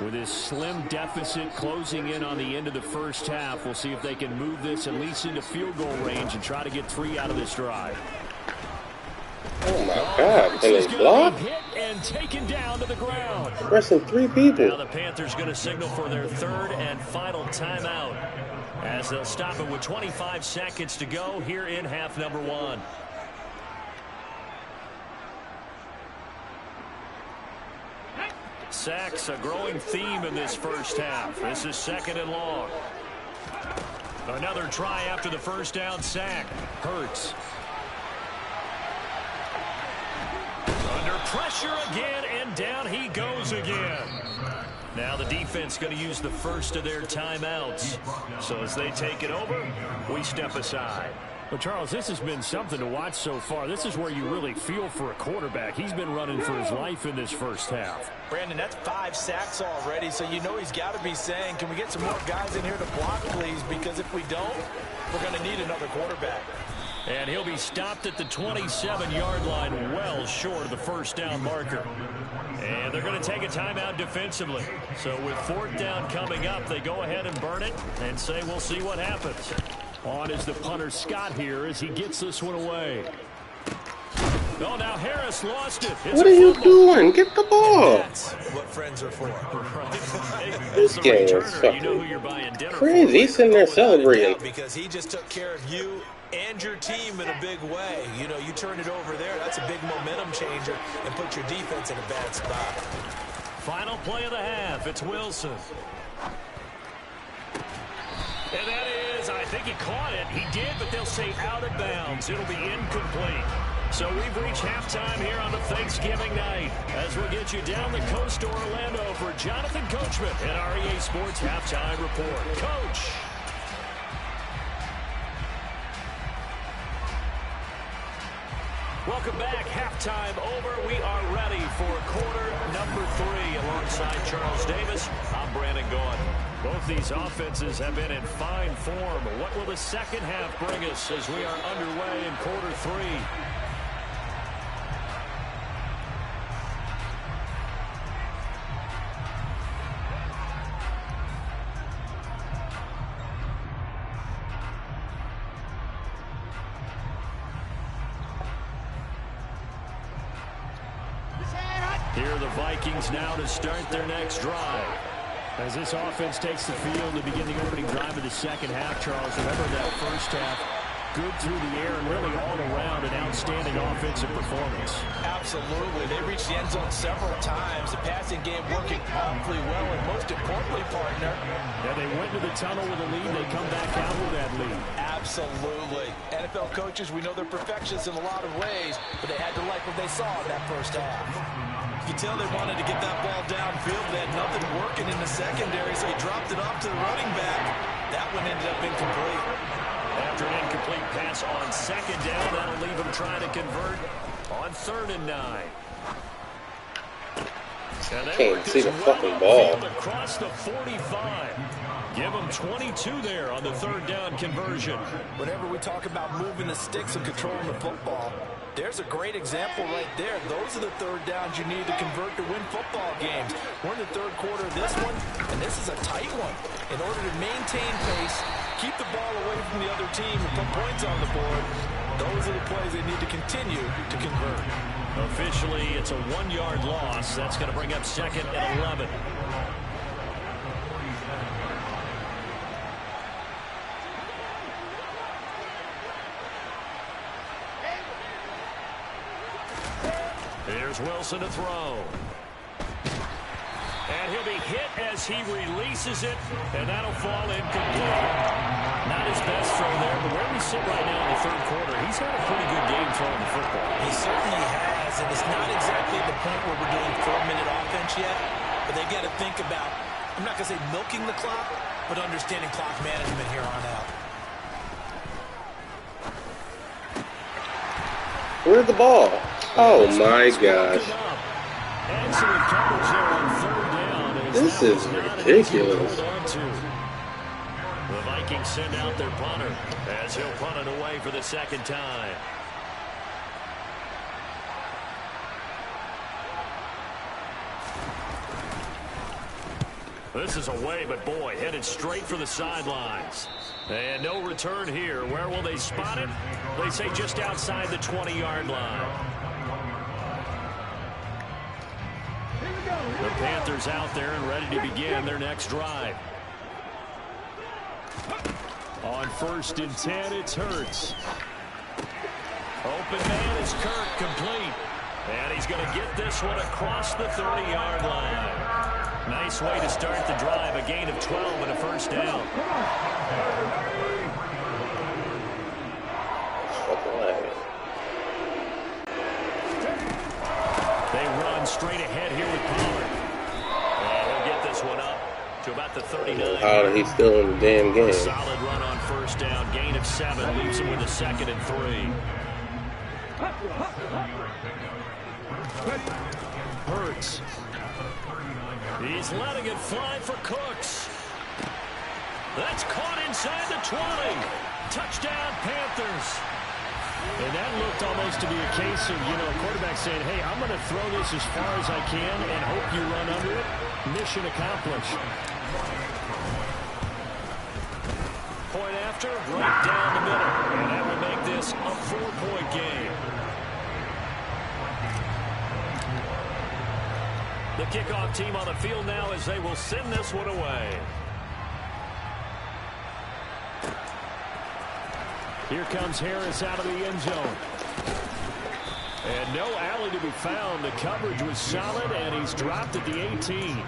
[SPEAKER 1] With this slim deficit closing in on the end of the first half, we'll see if they can move this at least into field goal range and try to get 3 out of this drive.
[SPEAKER 3] Oh my God! And they block?
[SPEAKER 1] Hit and taken down to the ground.
[SPEAKER 3] Pressing 3 people.
[SPEAKER 1] Now the Panthers going to signal for their 3rd and final timeout as they'll stop it with 25 seconds to go here in half number 1. Sacks, a growing theme in this first half. This is 2nd and long. Another try after the first down sack. Hurts. Under pressure again, and down he goes again. Now the defense going to use the first of their timeouts. So as they take it over, we step aside.
[SPEAKER 4] Well, Charles, this has been something to watch so far. This is where you really feel for a quarterback. He's been running for his life in this first half.
[SPEAKER 2] Brandon, that's 5 sacks already, so you know he's got to be saying, can we get some more guys in here to block, please? Because if we don't, we're going to need another quarterback.
[SPEAKER 4] And he'll be stopped at the 27-yard line, well short of the first down marker. And they're going to take a timeout defensively. So with 4th down coming up, they go ahead and burn it and say we'll see what happens. On is the punter Scott here as he gets this one away. Oh, now Harris lost it.
[SPEAKER 3] What are you doing? Get the ball.
[SPEAKER 2] That's what friends are for.
[SPEAKER 3] This game is fucking crazy. He's sitting there celebrating.
[SPEAKER 2] Because he just took care of you and your team in a big way. You know, you turn it over there, that's a big momentum changer and put your defense in a bad spot.
[SPEAKER 4] Final play of the half. It's Wilson. And that is, I think he caught it. He did, but they'll say out of bounds. It'll be incomplete. So we've reached halftime here on the Thanksgiving night as we'll get you down the coast to Orlando for Jonathan Coachman at our EA Sports Halftime Report. Coach. Welcome back. Halftime over. We are ready for quarter number 3 alongside Charles Davis. I'm Brandon Gaughan. Both these offenses have been in fine form. What will the second half bring us as we are underway in quarter 3? Here are the Vikings now to start their next drive. As this offense takes the field to begin the opening drive of the second half, Charles, remember that first half, good through the air and really all around an outstanding offensive performance.
[SPEAKER 2] Absolutely. They reached the end zone several times. The passing game working awfully well, and most importantly, partner.
[SPEAKER 4] Yeah, they went to the tunnel with a lead. They come back out with that lead.
[SPEAKER 2] Absolutely. NFL coaches, we know they're perfectionists in a lot of ways, but they had to like what they saw in that first half. You can tell they wanted to get that ball downfield. They had nothing working in the secondary, so he dropped it off to the running back. That one ended up incomplete.
[SPEAKER 4] After an incomplete pass on second down, that'll leave him trying to convert on 3rd and 9.
[SPEAKER 3] Can't see the fucking ball.
[SPEAKER 4] Across the 45. Give them 22 there on the 3rd down conversion.
[SPEAKER 2] Whenever we talk about moving the sticks and controlling the football, there's a great example right there. Those are the 3rd downs you need to convert to win football games. We're in the 3rd quarter of this one, and this is a tight one. In order to maintain pace, keep the ball away from the other team and put points on the board, those are the plays they need to continue to convert.
[SPEAKER 4] Officially, it's a 1-yard loss. That's going to bring up 2nd and 11. Here's Wilson to throw. And he'll be hit as he releases it, and that'll fall incomplete. Not his best throw there, but where we sit right now in the 3rd quarter, he's had a pretty good game throwing the football.
[SPEAKER 2] He certainly has, and it's not exactly the point where we're doing 4-minute offense yet, but they got to think about, I'm not going to say milking the clock, but understanding clock management here on out.
[SPEAKER 3] Where's the ball? Oh my gosh. This is ridiculous.
[SPEAKER 4] The Vikings send out their punter as he'll punt it away for the 2nd time. This is away, but boy, headed straight for the sidelines. And no return here. Where will they spot it? They say just outside the 20-yard line. The Panthers out there and ready to begin their next drive. On 1st and 10, it's Hurts. Open man is Kirk, complete. And he's going to get this one across the 30-yard line. Nice way to start the drive. A gain of 12 and a 1st down. They run straight ahead here with Pollard. And he'll get this one up
[SPEAKER 1] to about the 39.
[SPEAKER 3] How he's still in the damn game.
[SPEAKER 1] Solid run on first down. Gain of 7. Leaves him with a 2nd and 3. Hurts. He's letting it fly for Cooks. That's caught inside the 20. Touchdown, Panthers. And that looked almost to be a case of, a quarterback saying, hey, I'm going to throw this as far as I can and hope you run under it. Mission accomplished. Point after, right down the middle. And that will make this a 4-point game. The kickoff team on the field now as they will send this one away. Here comes Harris out of the end zone. And no alley to be found. The coverage was solid, and he's dropped at the 18.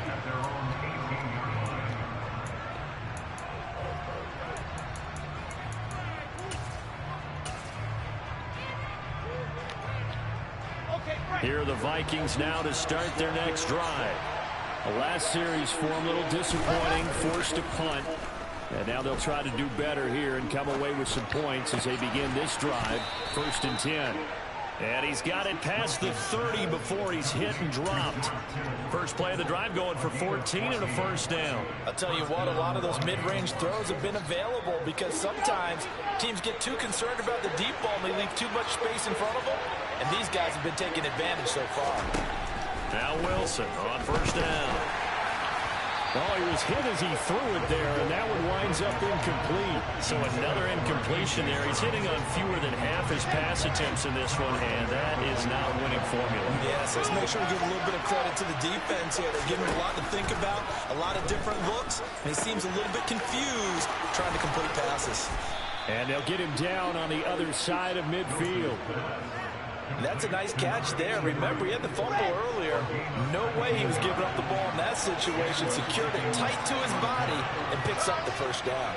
[SPEAKER 1] Here are the Vikings now to start their next drive. The last series for them, a little disappointing, forced to punt. And now they'll try to do better here and come away with some points as they begin this drive. 1st and 10. And he's got it past the 30 before he's hit and dropped. First play of the drive going for 14 and a first down.
[SPEAKER 2] I'll tell you what, a lot of those mid-range throws have been available because sometimes teams get too concerned about the deep ball and they leave too much space in front of them. And these guys have been taking advantage so far.
[SPEAKER 1] Now Wilson on first down. Oh, he was hit as he threw it there, and that one winds up incomplete. So another incompletion there. He's hitting on fewer than half his pass attempts in this one, and that is not a winning formula.
[SPEAKER 2] Yes, let's make sure we give a little bit of credit to the defense here. They're giving him a lot to think about, a lot of different looks, and he seems a little bit confused trying to complete passes.
[SPEAKER 1] And they'll get him down on the other side of midfield.
[SPEAKER 2] That's a nice catch there. Remember, he had the fumble earlier. No way he was giving up the ball in that situation. Secured it tight to his body and picks up the first down.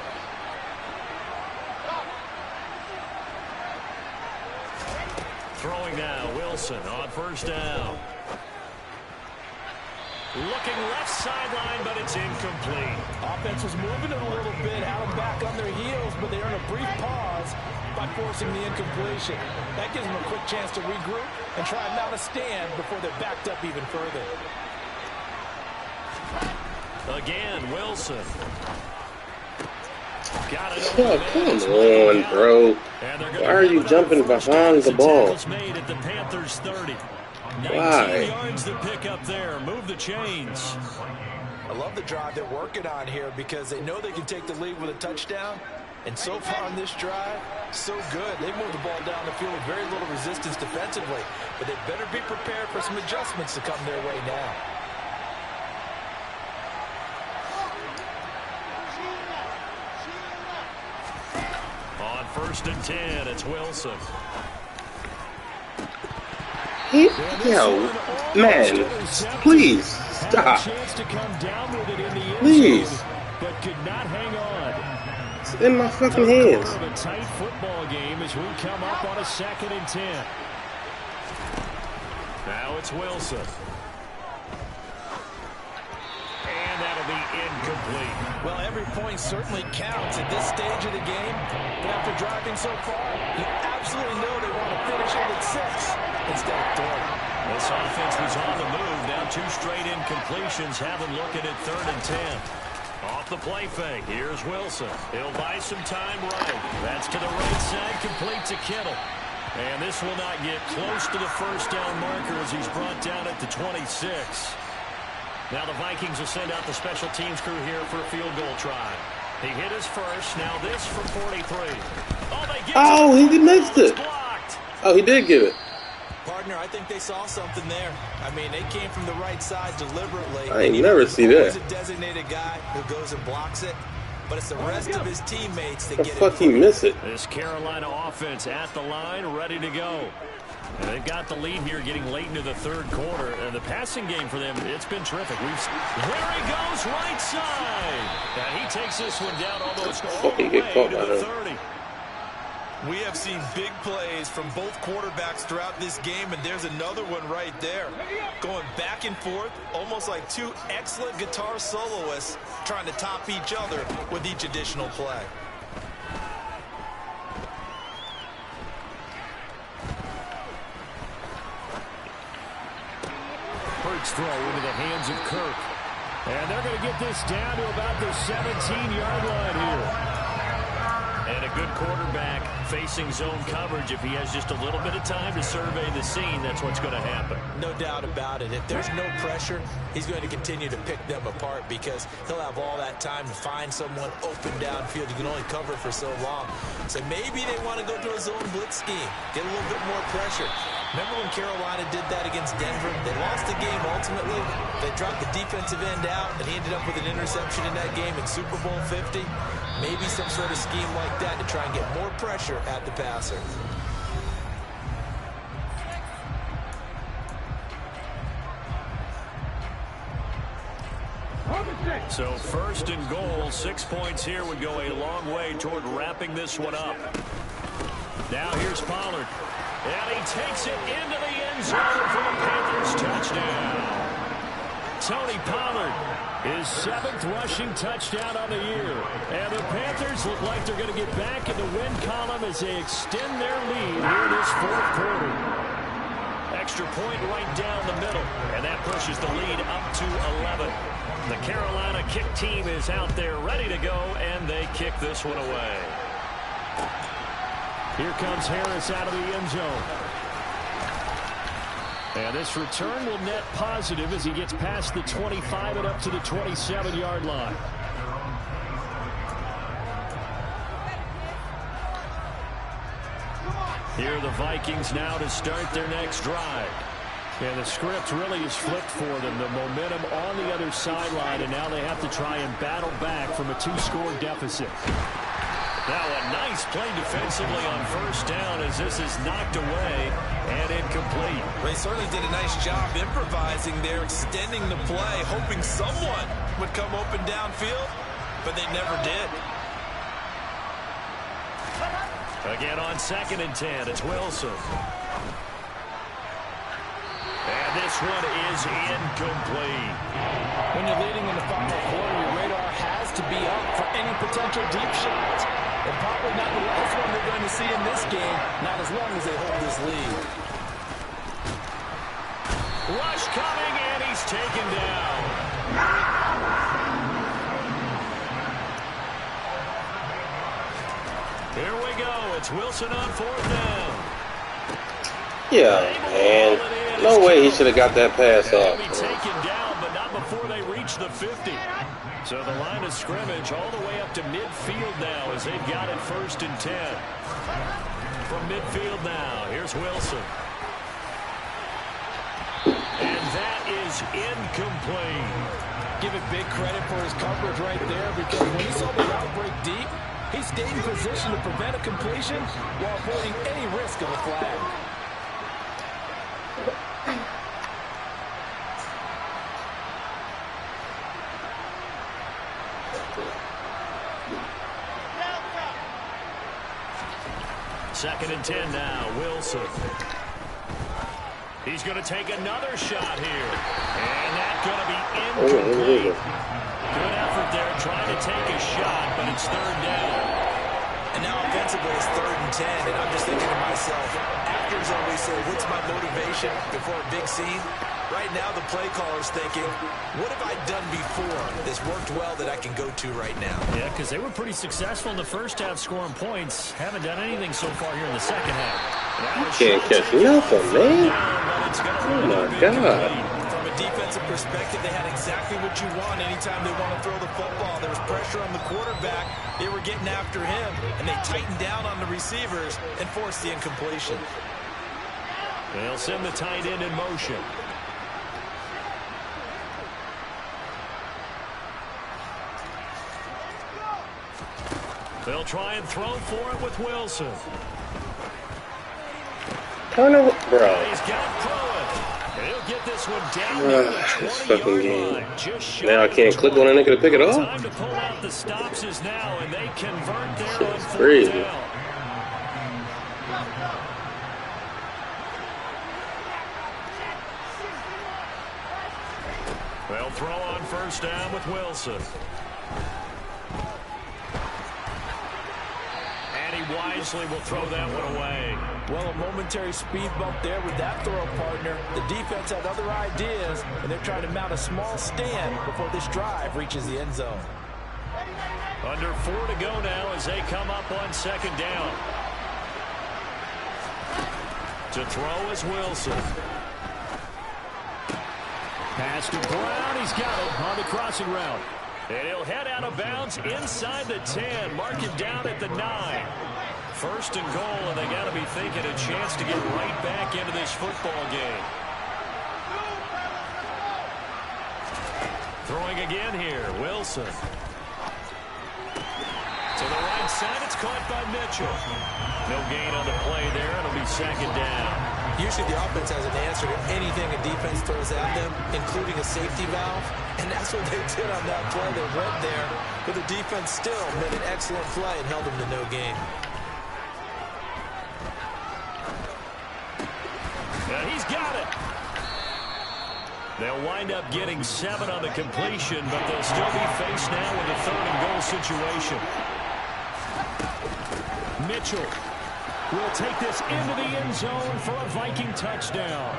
[SPEAKER 1] Throwing now, Wilson on first down. Looking left sideline, but it's incomplete.
[SPEAKER 2] Offense was moving it a little bit, had them back on their heels, but they earn a brief pause by forcing the incompletion. That gives them a quick chance to regroup and try and mount a stand before they're backed up even further.
[SPEAKER 1] Again, Wilson. Got it.
[SPEAKER 3] Oh, come on, bro. Why are you jumping behind the ball?
[SPEAKER 1] Made at the Panthers 30. 19
[SPEAKER 3] Why?
[SPEAKER 1] yards to pick up there. Move the chains.
[SPEAKER 2] I love the drive they're working on here because they know they can take the lead with a touchdown. And so far on this drive, so good. They moved the ball down the field with very little resistance defensively. But they better be prepared for some adjustments to come their way now.
[SPEAKER 1] On 1st and 10, it's Wilson.
[SPEAKER 3] Yo, man, please stop. Please.
[SPEAKER 1] But could not hang on.
[SPEAKER 3] It's in my fucking hands.
[SPEAKER 1] A tight football game as we come up on a 2nd and 10. Now it's Wilson. And that'll be incomplete.
[SPEAKER 2] Well, every point certainly counts at this stage of the game. But after driving so far, you absolutely know they want to finish it at 6 instead of 3.
[SPEAKER 1] This offense was on the move. Now 2 straight incompletions have them looking at 3rd and 10. Off the play fake. Here's Wilson. He'll buy some time right. That's to the right side. Complete to Kittle. And this will not get close to the first down marker as he's brought down at the 26. Now the Vikings will send out the special teams crew here for a field goal try. He hit his first. Now this from 43.
[SPEAKER 3] Oh, he missed it. Oh, he did get it.
[SPEAKER 2] Partner, I think they saw something there. I mean, they came from the right side deliberately.
[SPEAKER 3] I ain't never see that.
[SPEAKER 2] He's a designated guy who goes and blocks it, but it's the rest of his teammates that
[SPEAKER 3] How
[SPEAKER 2] get
[SPEAKER 3] the fuck he miss it?
[SPEAKER 1] This Carolina offense at the line, ready to go. And they've got the lead here getting late into the 3rd quarter. And the passing game for them, it's been terrific. There he goes, right side. And he takes this one down almost all the way to the 30.
[SPEAKER 2] We have seen big plays from both quarterbacks throughout this game, and there's another one right there. Going back and forth, almost like two excellent guitar soloists trying to top each other with each additional play.
[SPEAKER 1] Hurts throw into the hands of Kirk. And they're going to get this down to about the 17-yard line here. And a good quarterback facing zone coverage. If he has just a little bit of time to survey the scene, that's what's going to happen.
[SPEAKER 2] No doubt about it. If there's no pressure, he's going to continue to pick them apart because he'll have all that time to find someone open downfield. You can only cover for so long. So maybe they want to go to a zone blitz scheme, get a little bit more pressure. Remember when Carolina did that against Denver? They lost the game ultimately. They dropped the defensive end out, and he ended up with an interception in that game in Super Bowl 50. Maybe some sort of scheme like that to try and get more pressure at the passer.
[SPEAKER 1] So first and goal, 6 points here would go a long way toward wrapping this one up. Now here's Pollard. And he takes it into the end zone for the Panthers touchdown. Tony Pollard, his 7th rushing touchdown on the year. And the Panthers look like they're going to get back in the win column as they extend their lead here in this 4th quarter. Extra point right down the middle, and that pushes the lead up to 11. The Carolina kick team is out there ready to go, and they kick this one away. Here comes Harris out of the end zone. And this return will net positive as he gets past the 25 and up to the 27-yard line. Here are the Vikings now to start their next drive. And the script really is flipped for them. The momentum on the other sideline, and now they have to try and battle back from a 2-score deficit. Now a nice play defensively on first down as this is knocked away and incomplete.
[SPEAKER 2] They certainly did a nice job improvising there, extending the play, hoping someone would come open downfield, but they never did.
[SPEAKER 1] Again on 2nd and 10, it's Wilson. And this one is incomplete.
[SPEAKER 6] When you're leading in the final quarter, your radar has to be up for any potential deep shots. And probably not the last one they're going to see in this game, not as long as they hold this lead.
[SPEAKER 1] Rush coming, and he's taken down. Here we go. It's Wilson on 4th down.
[SPEAKER 3] Yeah, man. No way he should have got that pass off.
[SPEAKER 1] Be taken down, but not before they reach the 50. So the line of scrimmage all the way up to midfield now as they've got it 1st and 10. From midfield now, here's Wilson. And that is incomplete.
[SPEAKER 6] Give it big credit for his coverage right there, because when he saw the route break deep, he stayed in position to prevent a completion while avoiding any risk of a flag.
[SPEAKER 1] Second and 10 now, Wilson. He's going to take another shot here. And that's going to be incomplete. Good effort there trying to take a shot, but it's 3rd down.
[SPEAKER 2] And now offensively it's 3rd and 10, and I'm just thinking to myself, actors always say, what's my motivation before a big scene? Right now the play caller's thinking, what have I done before that's worked well that I can go to right now?
[SPEAKER 1] Yeah, because they were pretty successful in the first half scoring points. Haven't done anything so far here in the second half.
[SPEAKER 3] Can't catch nothing, man. Oh, my God.
[SPEAKER 2] From a defensive perspective, they had exactly what you want anytime they want to throw the football. There was pressure on the quarterback. They were getting after him, and they tightened down on the receivers and forced the incompletion.
[SPEAKER 1] They'll send the tight end in motion. They'll try and throw for it with Wilson.
[SPEAKER 3] Turnover, bro.
[SPEAKER 1] He's got Pruitt. He'll get this one down
[SPEAKER 3] this fucking game. Now I can't click on it and pick it up.
[SPEAKER 1] Time to pull out the stops is now, and they convert there on 4th
[SPEAKER 3] Crazy.
[SPEAKER 1] down.
[SPEAKER 4] They'll throw on first down with Wilson. And he wisely will throw that one away.
[SPEAKER 6] Well, a momentary speed bump there with that throw partner. The defense had other ideas, and they're trying to mount a small stand before this drive reaches the end zone.
[SPEAKER 4] Under 4 to go now as they come up on second down. To throw is Wilson. Pass to Brown. He's got it on the crossing route. And he'll head out of bounds inside the 10. Mark him down at the 9. First and goal, and they got to be thinking a chance to get right back into this football game. Throwing again here, Wilson. To the right side, it's caught by Mitchell. No gain on the play there. It'll be second down.
[SPEAKER 2] Usually the offense has an answer to anything a defense throws at them, including a safety valve. And that's what they did on that play. They went there, but the defense still made an excellent play and held them to no gain.
[SPEAKER 4] And he's got it. They'll wind up getting 7 on the completion, but they'll still be faced now with a third and goal situation. Mitchell will take this into the end zone for a Viking touchdown.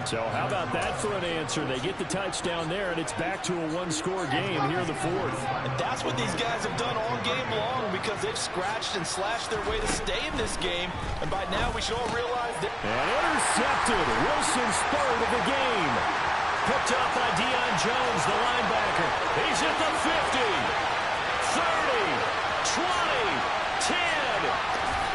[SPEAKER 4] So how about that for an answer? They get the touchdown there, and it's back to a one-score game here in the fourth.
[SPEAKER 6] And that's what these guys have done all game long because they've scratched and slashed their way to stay in this game. And by now we should all realize that.
[SPEAKER 4] And intercepted. Wilson's third of the game. Picked up by Deion Jones, the linebacker. He's at the 50, 30, 20, 10.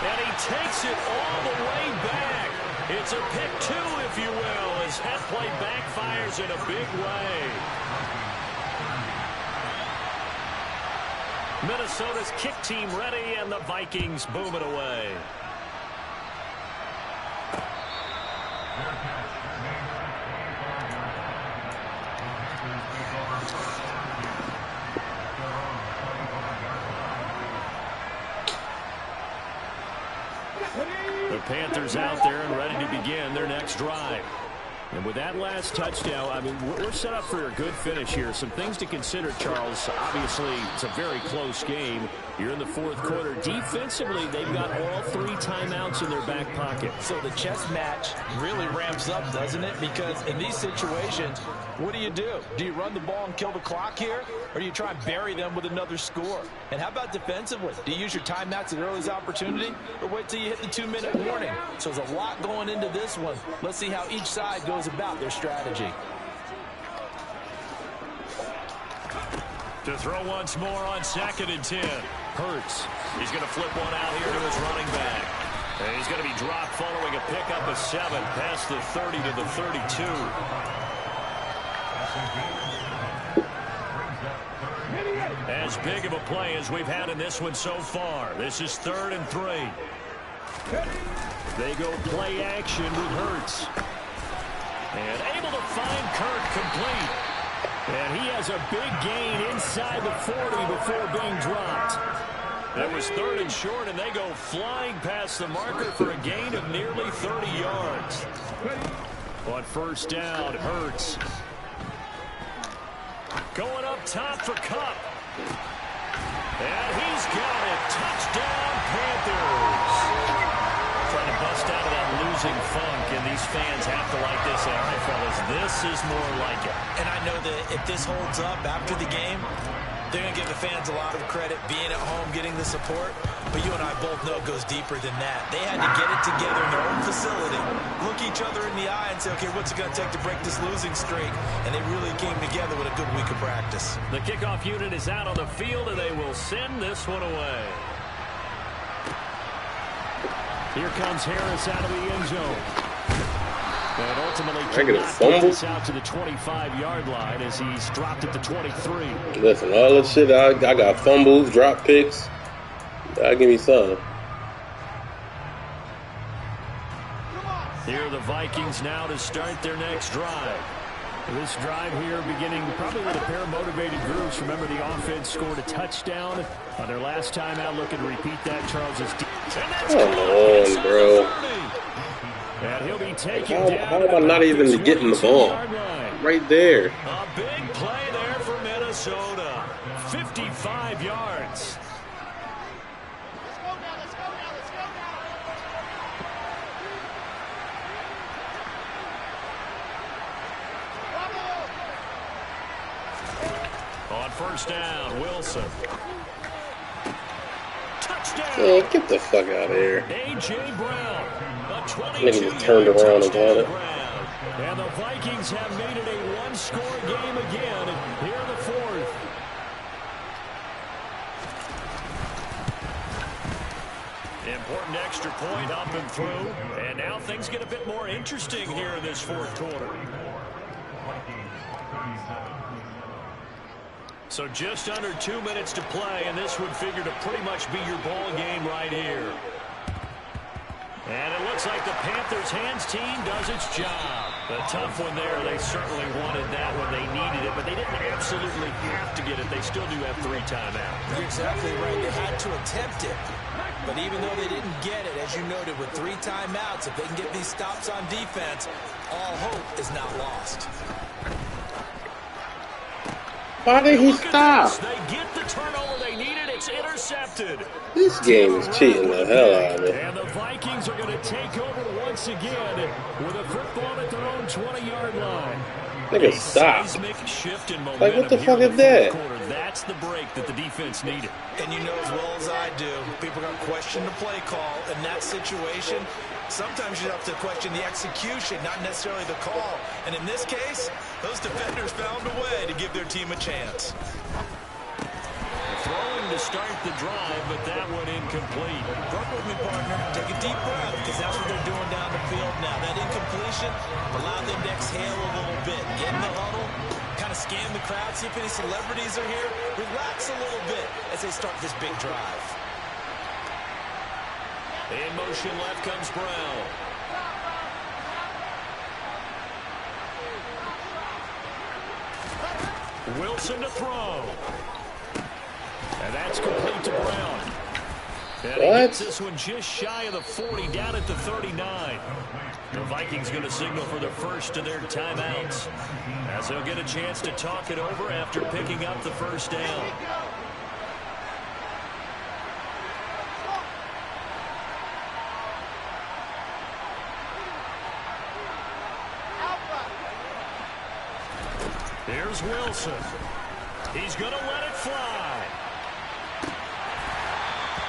[SPEAKER 4] And he takes it all the way back. It's a pick 2, if you will, as that play backfires in a big way. Minnesota's kick team ready, and the Vikings boom it away. The Panthers out there and ready to begin their next drive. And with that last touchdown, I mean, we're set up for a good finish here. Some things to consider, Charles. Obviously, it's a very close game. You're in the fourth quarter. Defensively, they've got all 3 timeouts in their back pocket.
[SPEAKER 6] So the chess match really ramps up, doesn't it? Because in these situations, what do? Do you run the ball and kill the clock here? Or do you try and bury them with another score? And how about defensively? Do you use your timeouts at the earliest opportunity? Or wait till you hit the 2-minute warning? So there's a lot going into this one. Let's see how each side goes about their strategy.
[SPEAKER 4] To throw once more on second and 10. Hurts. He's going to flip one out here to his running back. And he's going to be dropped following a pickup of 7 past the 30 to the 32. As big of a play as we've had in this one so far. This is 3rd and 3. They go play action with Hurts. And able to find Kirk complete. And he has a big gain inside the 40 before being dropped. It was 3rd and short, and they go flying past the marker for a gain of nearly 30 yards. On first down, Hurts. Going up top for Kupp. And he's got it. Touchdown, Panthers. Trying to bust out of that losing funk, and these fans have to like this. All right, fellas, this is more like it.
[SPEAKER 2] And I know that if this holds up after the game, they're going to give the fans a lot of credit being at home, getting the support. But you and I both know it goes deeper than that. They had to get it together in their own facility, look each other in the eye and say, okay, what's it going to take to break this losing streak? And they really came together with a good week of practice.
[SPEAKER 4] The kickoff unit is out on the field, and they will send this one away. Here comes Harris out of the end zone. And ultimately cannot get this out to the 25-yard line as he's dropped at the 23.
[SPEAKER 3] Listen, all this shit, I got fumbles, drop picks. Give me some.
[SPEAKER 4] Here are the Vikings now to start their next drive. This drive here beginning probably with a pair of motivated groups. Remember, the offense scored a touchdown on their last time out. Looking to repeat that, Charles.
[SPEAKER 3] Come on, bro.
[SPEAKER 4] And he'll be taken
[SPEAKER 3] How am I not even getting the ball? Right there.
[SPEAKER 4] A big play. On first down, Wilson. Touchdown.
[SPEAKER 3] Man, get the fuck out of here.
[SPEAKER 4] A.J. Brown. A
[SPEAKER 3] Nigga just turned around and got it.
[SPEAKER 4] And the Vikings have made it a one-score game again here in the fourth. Important extra point up and through. And now things get a bit more interesting here in this fourth quarter. So just under 2 minutes to play, and this would figure to pretty much be your ball game right here. And it looks like the Panthers' hands team does its job. A tough one there. They certainly wanted that when they needed it, but they didn't absolutely have to get it. They still do have 3 timeouts.
[SPEAKER 2] You're exactly right. They had to attempt it. But even though they didn't get it, as you noted, with 3 timeouts, if they can get these stops on defense, all hope is not lost.
[SPEAKER 3] Why did he stop?
[SPEAKER 4] They get the turnover they needed. It's intercepted.
[SPEAKER 3] This game is cheating the hell out of me.
[SPEAKER 4] And the Vikings are going to take over once again with a football at their own 20-yard line.
[SPEAKER 3] Nigga, stop.
[SPEAKER 4] Shift in
[SPEAKER 3] Like, what the fuck is that?
[SPEAKER 4] That's the break that the defense needed.
[SPEAKER 2] And you know as well as I do, people are going to question the play call in that situation. Sometimes you have to question the execution, not necessarily the call. And in this case, those defenders found a way to give their team a chance.
[SPEAKER 4] Throwing to start the drive, but that one incomplete.
[SPEAKER 2] Work with me, partner. Take a deep breath, because that's what they're doing down the field now. That incompletion allowed them to exhale a little bit. Get in the huddle, kind of scan the crowd, see if any celebrities are here. Relax a little bit as they start this big drive.
[SPEAKER 4] In motion left comes Brown. Wilson to throw. And that's complete to Brown. And he gets this one just shy of the 40, down at the 39. The Vikings going to signal for the first of their timeouts, as they'll get a chance to talk it over after picking up the first down. Here's Wilson. He's going to let it fly.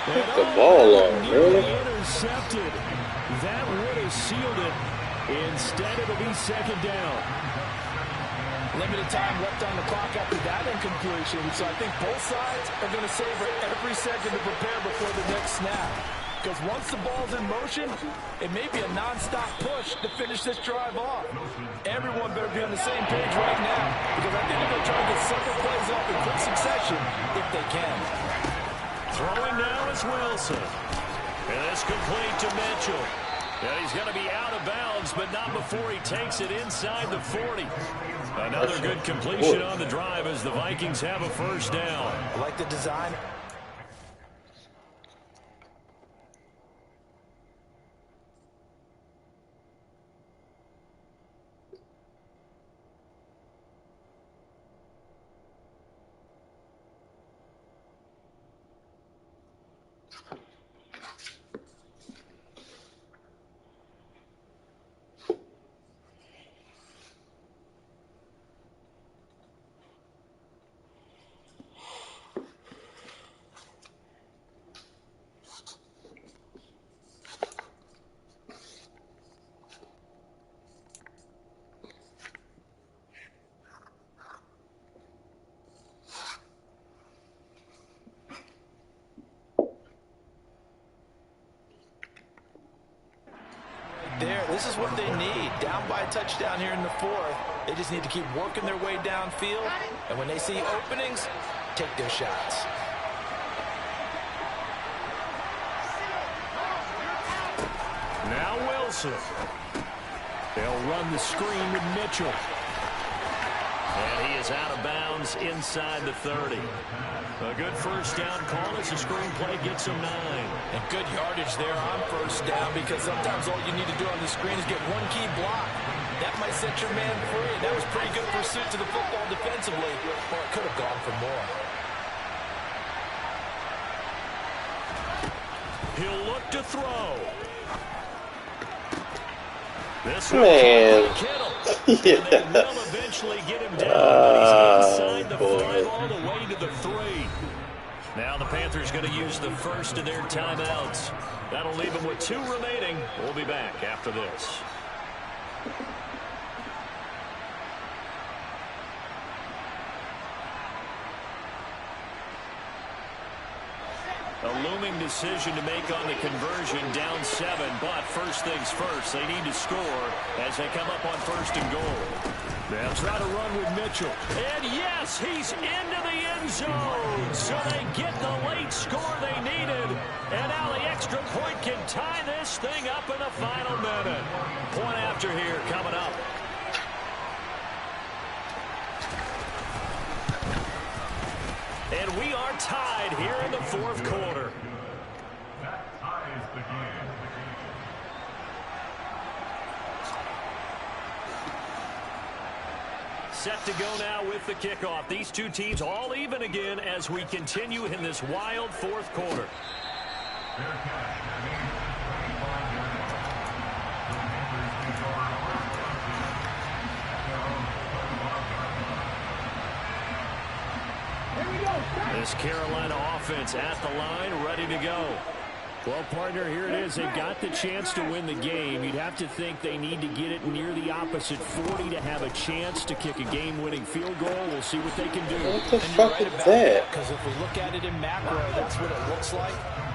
[SPEAKER 3] Put the ball on, really?
[SPEAKER 4] Intercepted. That would have sealed it. Instead, it'll be second down.
[SPEAKER 6] Limited time left on the clock after that incompletion, so I think both sides are going to savor every second to prepare before the next snap. Because once the ball's in motion, it may be a non-stop push to finish this drive off. Everyone better be on the same page right now, because I think they're going to try to get several plays off in quick succession if they can.
[SPEAKER 4] Throwing now is Wilson. And it's complete to Mitchell. And he's going to be out of bounds, but not before he takes it inside the 40. Another good completion on the drive as the Vikings have a first down.
[SPEAKER 2] I like the design. This is what they need. Down by a touchdown here in the fourth. They just need to keep working their way downfield. And when they see openings, take their shots.
[SPEAKER 4] Now Wilson. They'll run the screen with Mitchell. And he is out of bounds inside the 30. A good first down call as the screen play gets him 9.
[SPEAKER 2] And good yardage there on first down, because sometimes all you need to do on the screen is get one key block. That might set your man free. That was pretty good pursuit to the football defensively, or it could have gone for more.
[SPEAKER 4] He'll look to throw. This
[SPEAKER 3] Man.
[SPEAKER 1] And they will eventually get him down, but he's inside the 5 all the way to the 3. Now the Panthers going to use the first of their timeouts. That'll leave them with 2 remaining. We'll be back after this. A looming decision to make on the conversion, down 7, but first things first, they need to score as they come up on 1st and goal. They'll try to run with Mitchell. And yes, he's into the end zone. So they get the late score they needed. And now the extra point can tie this thing up in the final minute. Point after here coming up. And we are tied here in the 4th quarter.
[SPEAKER 7] That ties the game.
[SPEAKER 1] Set to go now with the kickoff. These 2 teams all even again as we continue in this wild 4th quarter. This Carolina offense at the line, ready to go. Well, partner, here it is. They got the chance to win the game. You'd have to think they need to get it near the opposite 40 to have a chance to kick a game-winning field goal. We'll see what they can do.
[SPEAKER 3] What the fuck is that?
[SPEAKER 2] Because if we look at it in macro, that's what it looks like.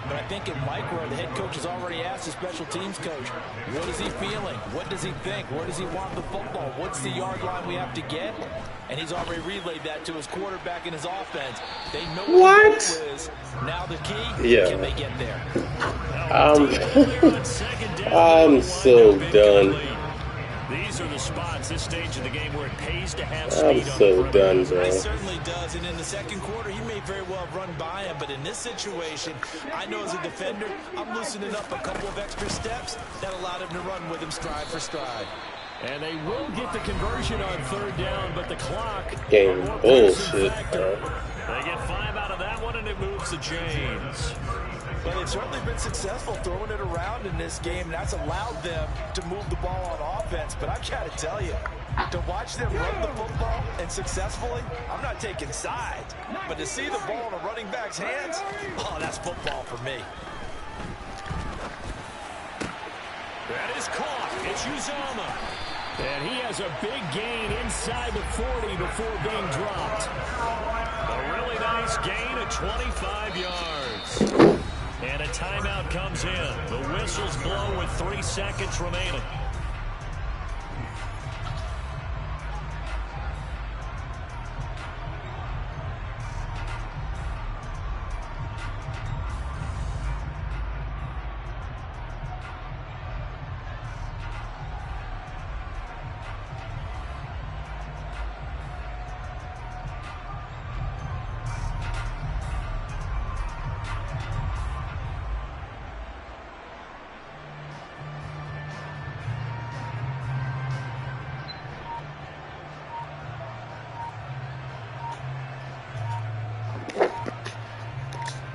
[SPEAKER 2] But I think in micro, the head coach has already asked the special teams coach, what is he feeling? What does he think? Where does he want the football? What's the yard line we have to get? And he's already relayed that to his quarterback and his offense. They know what the goal is. Now the key, can they get there?
[SPEAKER 3] I'm so done.
[SPEAKER 1] These are the spots, this stage of the game, where it pays to have speed.
[SPEAKER 3] I'm so done, bro.
[SPEAKER 2] He certainly does, and in the 2nd quarter, he may very well run by him, but in this situation, I know as a defender, I'm loosening up a couple of extra steps that allowed him to run with him stride for stride.
[SPEAKER 1] And they will get the conversion on 3rd down, but the clock...
[SPEAKER 3] Game bullshit, bro.
[SPEAKER 1] They get 5 out of that one, and it moves to James.
[SPEAKER 2] But they've certainly been successful throwing it around in this game, and that's allowed them to move the ball on offense. But I've got to tell you, to watch them run the football and successfully, I'm not taking sides. But to see the ball in a running back's hands, oh, that's football for me.
[SPEAKER 1] That is caught. It's Uzomah. And he has a big gain inside the 40 before being dropped. A really nice gain of 25 yards. And a timeout comes in. The whistles blow with 3 seconds remaining.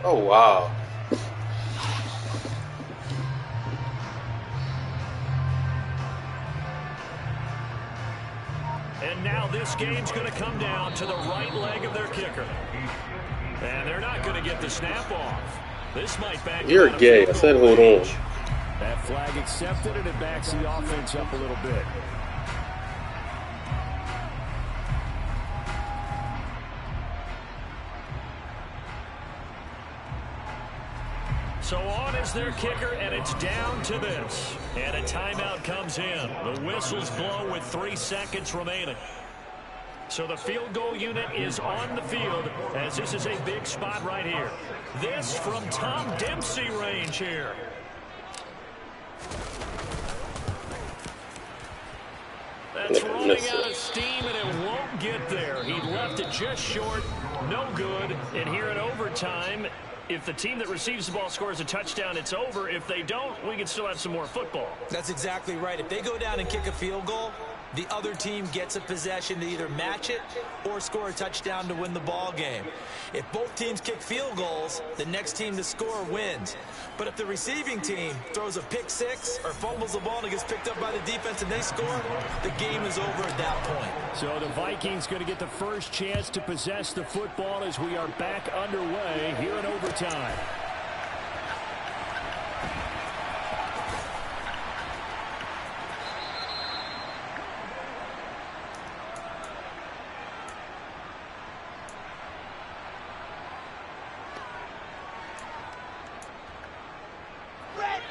[SPEAKER 3] Oh, wow.
[SPEAKER 1] And now this game's going to come down to the right leg of their kicker. And they're not going to get the snap off. This might back.
[SPEAKER 3] You're gay. I said hold on.
[SPEAKER 1] That flag accepted, and it backs the offense up a little bit. So on is their kicker, and it's down to this. And a timeout comes in. The whistles blow with 3 seconds remaining. So the field goal unit is on the field, as this is a big spot right here. This from Tom Dempsey range here. That's running out of steam, and it won't get there. He left it just short. No good. And here in overtime, if the team that receives the ball scores a touchdown, it's over. If they don't, we can still have some more football.
[SPEAKER 2] That's exactly right. If they go down and kick a field goal, the other team gets a possession to either match it or score a touchdown to win the ball game. If both teams kick field goals, the next team to score wins. But if the receiving team throws a pick six or fumbles the ball and it gets picked up by the defense and they score, the game is over at that point.
[SPEAKER 1] So the Vikings going to get the first chance to possess the football as we are back underway here in overtime.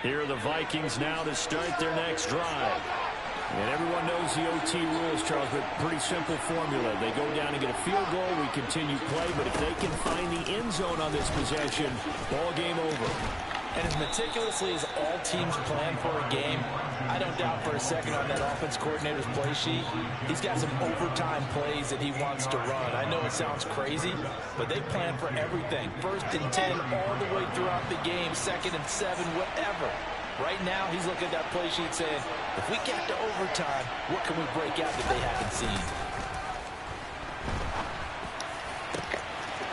[SPEAKER 1] Here are the Vikings now to start their next drive. And everyone knows the OT rules, Charles, but pretty simple formula. They go down and get a field goal, we continue play, but if they can find the end zone on this possession, ball game over.
[SPEAKER 2] And as meticulously as all teams plan for a game, I don't doubt for a second on that offense coordinator's play sheet, he's got some overtime plays that he wants to run. I know it sounds crazy, but they plan for everything. 1st and 10 all the way throughout the game, 2nd and 7, whatever. Right now, he's looking at that play sheet saying, if we get to overtime, what can we break out that they haven't seen?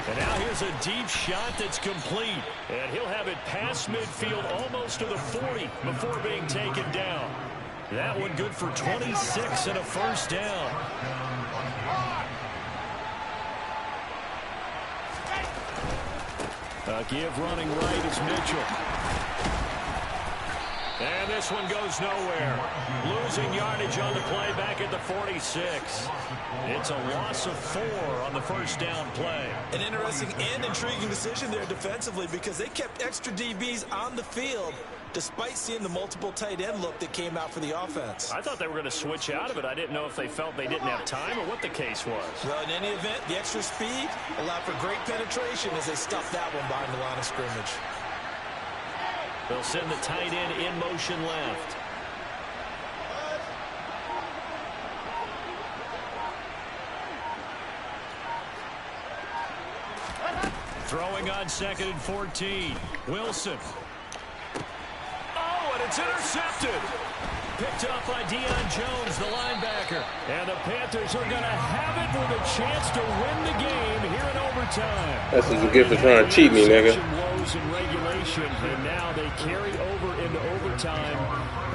[SPEAKER 1] And now here's a deep shot that's complete. And he'll have it past midfield almost to the 40 before being taken down. That one good for 26 and a first down. A give running right is Mitchell. And this one goes nowhere. Losing yardage on the play back at the 46. It's a loss of 4 on the first down play.
[SPEAKER 2] An interesting and intriguing decision there defensively because they kept extra DBs on the field despite seeing the multiple tight end look that came out for the offense.
[SPEAKER 1] I thought they were going to switch out of it. I didn't know if they felt they didn't have time or what the case was.
[SPEAKER 2] Well, in any event, the extra speed allowed for great penetration as they stuffed that one behind the line of scrimmage.
[SPEAKER 1] They'll send the tight end in motion left. Throwing on 2nd and 14. Wilson. Oh, and it's intercepted. Picked up by Deion Jones, the linebacker. And the Panthers are going to have it with a chance to win the game here in overtime.
[SPEAKER 3] That's what you get for trying to cheat me, nigga.
[SPEAKER 1] Woes in regulation, and now they carry over into overtime.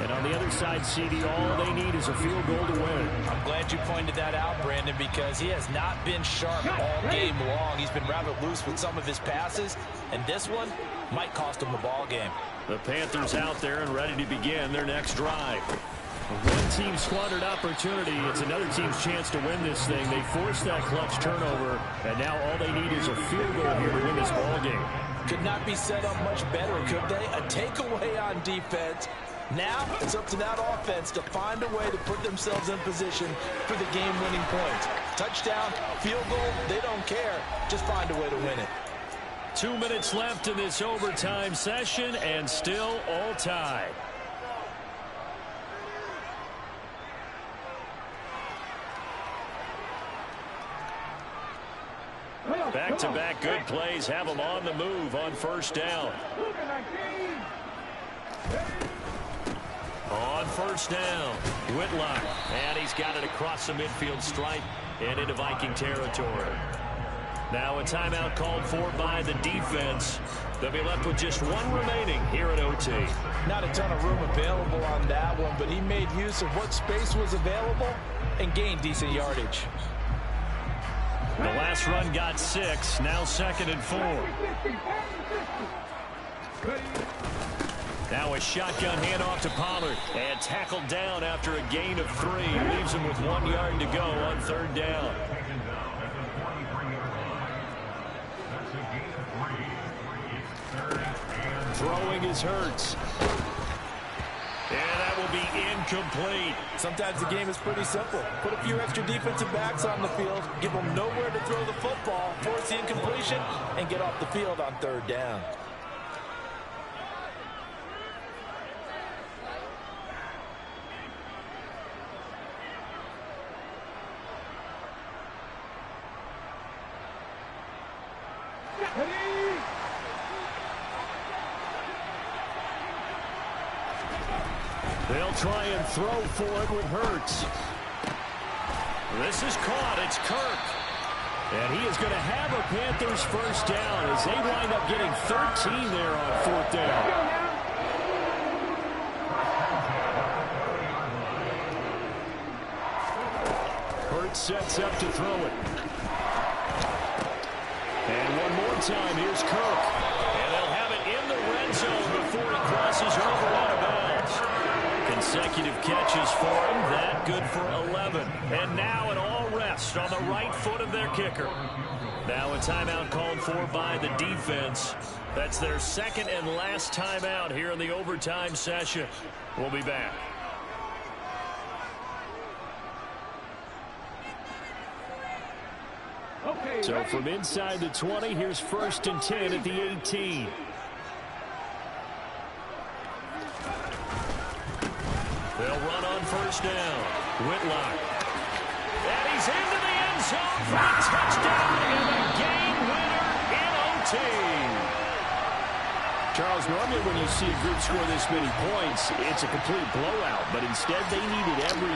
[SPEAKER 1] And on the other side, CD, all they need is a field goal to win.
[SPEAKER 2] I'm glad you pointed that out, Brandon, because he has not been sharp all game long. He's been rather loose with some of his passes, and this one might cost him the ball game.
[SPEAKER 1] The Panthers out there and ready to begin their next drive. One team squandered opportunity. It's another team's chance to win this thing. They forced that clutch turnover, and now all they need is a field goal here to win this ball game.
[SPEAKER 2] Could not be set up much better, could they? A takeaway on defense. Now it's up to that offense to find a way to put themselves in position for the game-winning points. Touchdown, field goal, they don't care. Just find a way to win it.
[SPEAKER 1] 2 minutes left in this overtime session, and still all tied. Back-to-back good plays have them on the move on first down. On first down, Whitlock, and he's got it across the midfield stripe and into Viking territory. Now a timeout called for by the defense. They'll be left with just one remaining here at OT.
[SPEAKER 2] Not a ton of room available on that one, but he made use of what space was available and gained decent yardage.
[SPEAKER 1] The last run got 6, now 2nd and 4. Now a shotgun handoff to Pollard, and tackled down after a gain of 3. Leaves him with 1 yard to go on 3rd down. Throwing is Hurts. And that will be incomplete.
[SPEAKER 2] Sometimes the game is pretty simple. Put a few extra defensive backs on the field, give them nowhere to throw the football, force the incompletion, and get off the field on 3rd down.
[SPEAKER 1] They'll try and throw for it with Hurts. This is caught. It's Kirk. And he is going to have a Panthers first down as they wind up getting 13 there on 4th down. Hurts sets up to throw it. And one more time, here's Kirk. And they'll have it in the red zone before he crosses over out of bounds. Consecutive catches for him. That good for 11. And now an all rest on the right foot of their kicker. Now a timeout called for by the defense. That's their second and last timeout here in the overtime session. We'll be back. So from inside the 20, here's 1st and 10 at the 18. They'll run on 1st down. Whitlock. And he's into the end zone for a touchdown and a game winner in OT. Charles, normally when you see a group score this many points, it's a complete blowout. But instead, they needed every